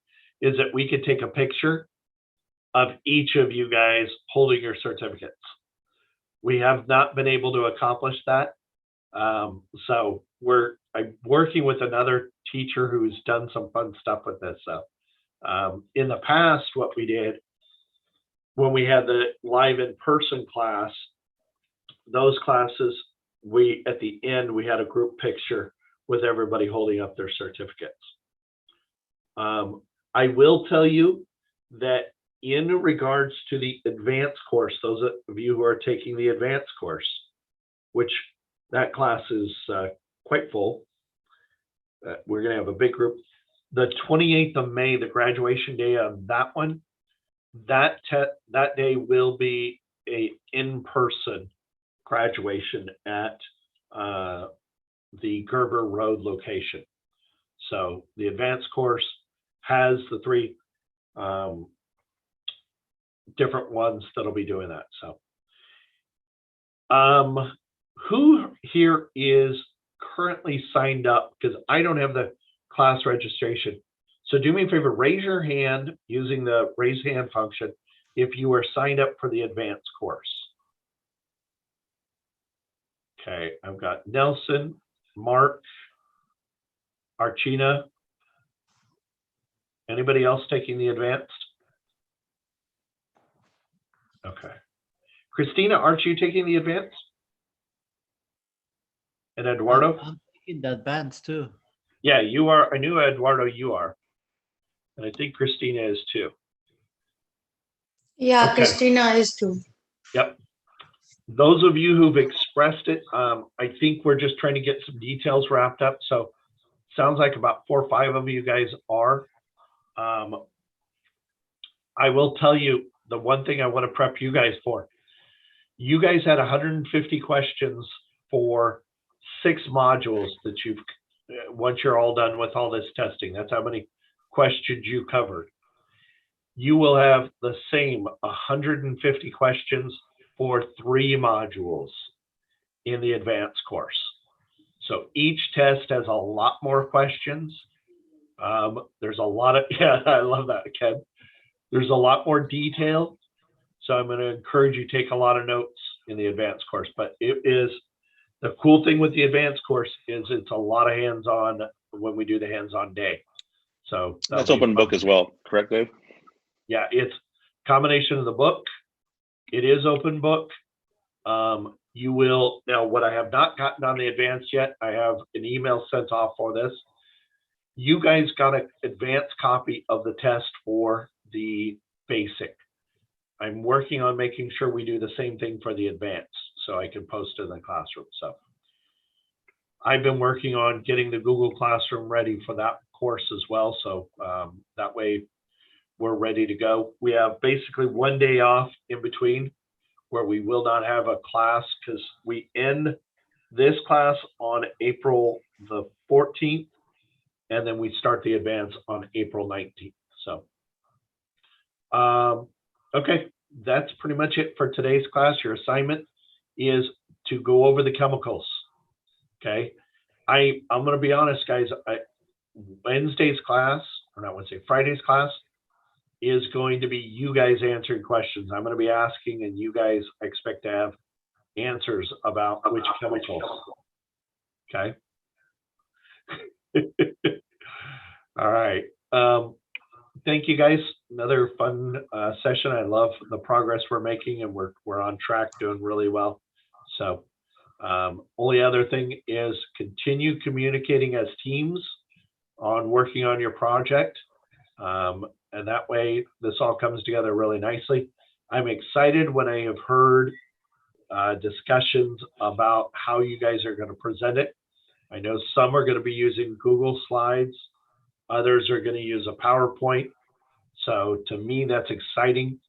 is that we could take a picture of each of you guys holding your certificates. We have not been able to accomplish that. So I'm working with another teacher who's done some fun stuff with this. So in the past, what we did when we had the live in-person class, those classes, at the end, we had a group picture with everybody holding up their certificates. I will tell you that in regards to the advanced course, those of you who are taking the advanced course, which that class is quite full, we're going to have a big group. The 28th of May, the graduation day of that one, that day will be a in-person graduation at the Gerber Road location. So the advanced course has the 3 different ones that'll be doing that. So who here is currently signed up? Because I don't have the class registration. So do me a favor, raise your hand using the raise hand function if you are signed up for the advanced course. Okay, I've got Nelson, Mark, Archina. Anybody else taking the advanced? Okay. Christina, aren't you taking the advanced? And Eduardo? in the advance too. Yeah, you are. I knew Eduardo, you are. And I think Christina is too. Yeah, Okay. Christina is too. Yep. Those of you who've expressed it, I think we're just trying to get some details wrapped up. So sounds like about 4 or 5 of you guys are. I will tell you the one thing I want to prep you guys for. You guys had 150 questions for 6 modules that you've, once you're all done with all this testing, that's how many questions you covered. You will have the same 150 questions for 3 modules in the advanced course. So each test has a lot more questions. There's a lot of, yeah, I love that, Ken. There's a lot more detail. So I'm going to encourage you to take a lot of notes in the advanced course, but it is, the cool thing with the advanced course is it's a lot of hands-on when we do the hands-on day. So That's open book as well, correct, Dave? Yeah, it's combination of the book. It is open book. You will, now what I have not gotten on the advanced yet, I have an email sent off for this. You guys got an advanced copy of the test for the basic. I'm working on making sure we do the same thing for the advanced so I can post it in the classroom. So I've been working on getting the Google Classroom ready for that course as well. So that way we're ready to go. We have basically 1 day off in between where we will not have a class because we end this class on April the 14th and then we start the advance on April 19th. So, okay, that's pretty much it for today's class. Your assignment is to go over the chemicals. Okay, I'm going to be honest, guys. Wednesday's class, or not Wednesday, Friday's class is going to be you guys answering questions. I'm going to be asking, and you guys expect to have answers about which chemicals. Okay. All right. Thank you guys. Another fun session. I love the progress we're making, and we're on track, doing really well. So, only other thing is continue communicating as teams on working on your project. And that way this all comes together really nicely. I'm excited when I have heard discussions about how you guys are going to present it. I know some are going to be using Google Slides. Others are going to use a PowerPoint. So to me, that's exciting.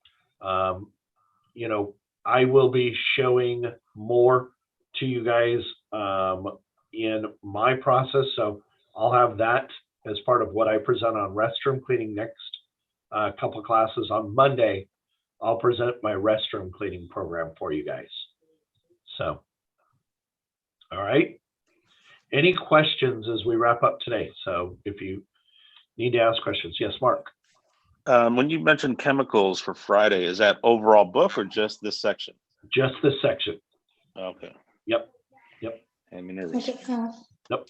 You know, I will be showing more to you guys in my process. So I'll have that as part of what I present on restroom cleaning next couple classes. On Monday, I'll present my restroom cleaning program for you guys. So, all right. Any questions as we wrap up today? So if you need to ask questions, yes, Mark. When you mentioned chemicals for Friday, is that overall book or just this section? Just this section. Okay. Yep. Yep. And me nervous. Okay. Yep.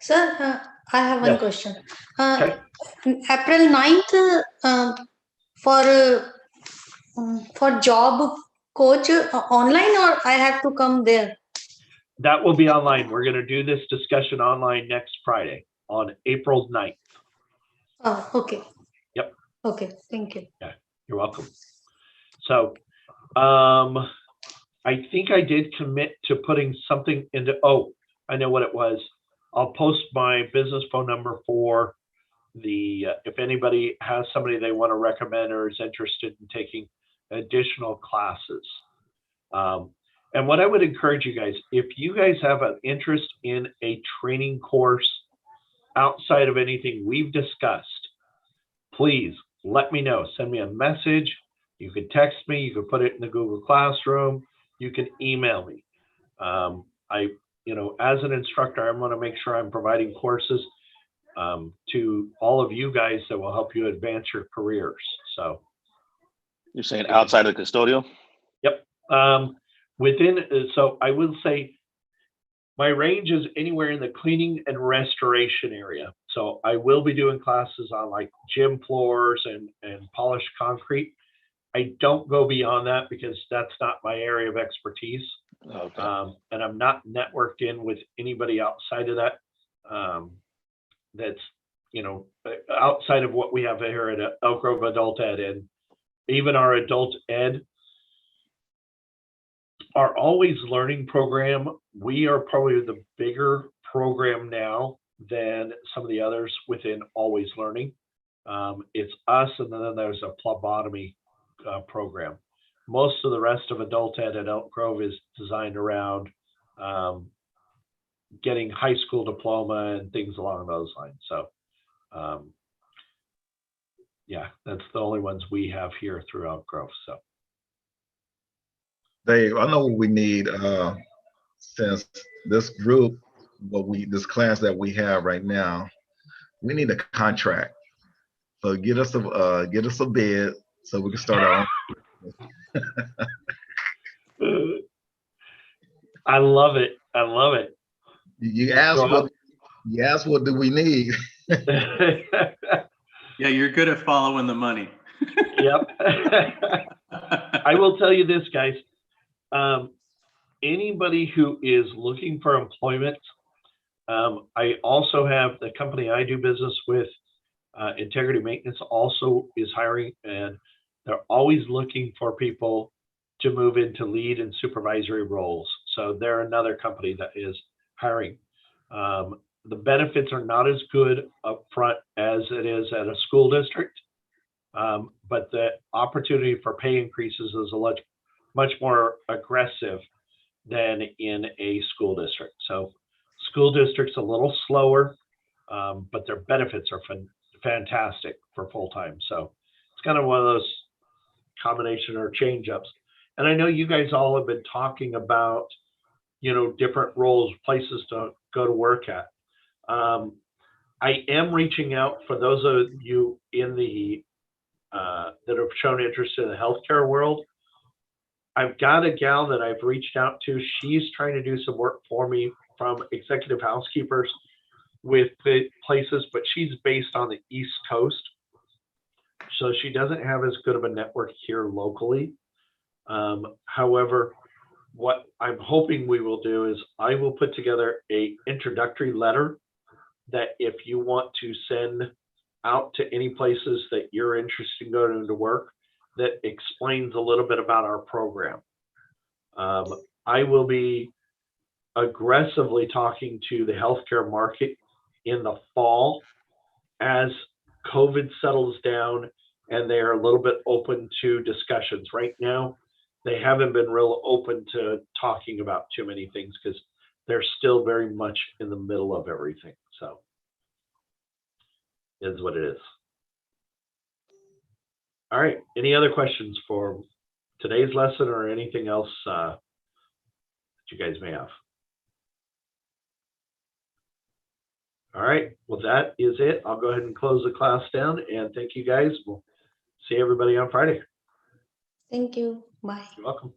Sir, I have one Yes. question. Okay. April 9th, for job coach online, or I have to come there? That will be online. We're going to do this discussion online next Friday on April 9th. Oh, okay. Yep. Okay, thank you. Yeah, you're welcome. So I think I did commit to putting something into, oh, I know what it was. I'll post my business phone number for the, if anybody has somebody they want to recommend or is interested in taking additional classes. And what I would encourage you guys, if you guys have an interest in a training course outside of anything we've discussed, please let me know. Send me a message. You can text me. You can put it in the Google Classroom. You can email me. You know, as an instructor, I want to make sure I'm providing courses to all of you guys that will help you advance your careers. So You're saying outside of the custodial? Yep. Within, so I will say my range is anywhere in the cleaning and restoration area. So I will be doing classes on like gym floors and polished concrete. I don't go beyond that because that's not my area of expertise. Okay. And I'm not networked in with anybody outside of that. That's, outside of what we have here at Elk Grove Adult Ed, and even our adult ed, our Always Learning program. We are probably the bigger program now than some of the others within Always Learning. It's us, and then there's a phlebotomy program. Most of the rest of adult ed at Elk Grove is designed around getting high school diploma and things along those lines. So yeah, that's the only ones we have here through Elk Grove. So Dave, I know what we need, since this group, this class that we have right now, we need a contract. So get us a bid so we can start our own. I love it. I love it. You asked what do we need? Yeah, you're good at following the money. Yep. I will tell you this, guys. Anybody who is looking for employment, I also have the company I do business with, Integrity Maintenance, also is hiring, and they're always looking for people to move into lead and supervisory roles. So they're another company that is hiring. The benefits are not as good up front as it is at a school district, but the opportunity for pay increases is much more aggressive than in a school district. So school district's a little slower, but their benefits are fantastic for full-time. So it's kind of one of those combination or change-ups. And I know you guys all have been talking about, different roles, places to go to work at. I am reaching out for those of you in the that have shown interest in the healthcare world. I've got a gal that I've reached out to. She's trying to do some work for me from executive housekeepers with the places, but she's based on the East Coast. So she doesn't have as good of a network here locally. However, what I'm hoping we will do is I will put together a introductory letter that if you want to send out to any places that you're interested in going to work, that explains a little bit about our program. I will be aggressively talking to the healthcare market in the fall as COVID settles down and they are a little bit open to discussions. Right now, they haven't been real open to talking about too many things because they're still very much in the middle of everything. So it is what it is. All right. Any other questions for today's lesson or anything else that you guys may have? All right. Well, that is it. I'll go ahead and close the class down, and thank you guys. We'll see everybody on Friday. Thank you. Bye. You're welcome.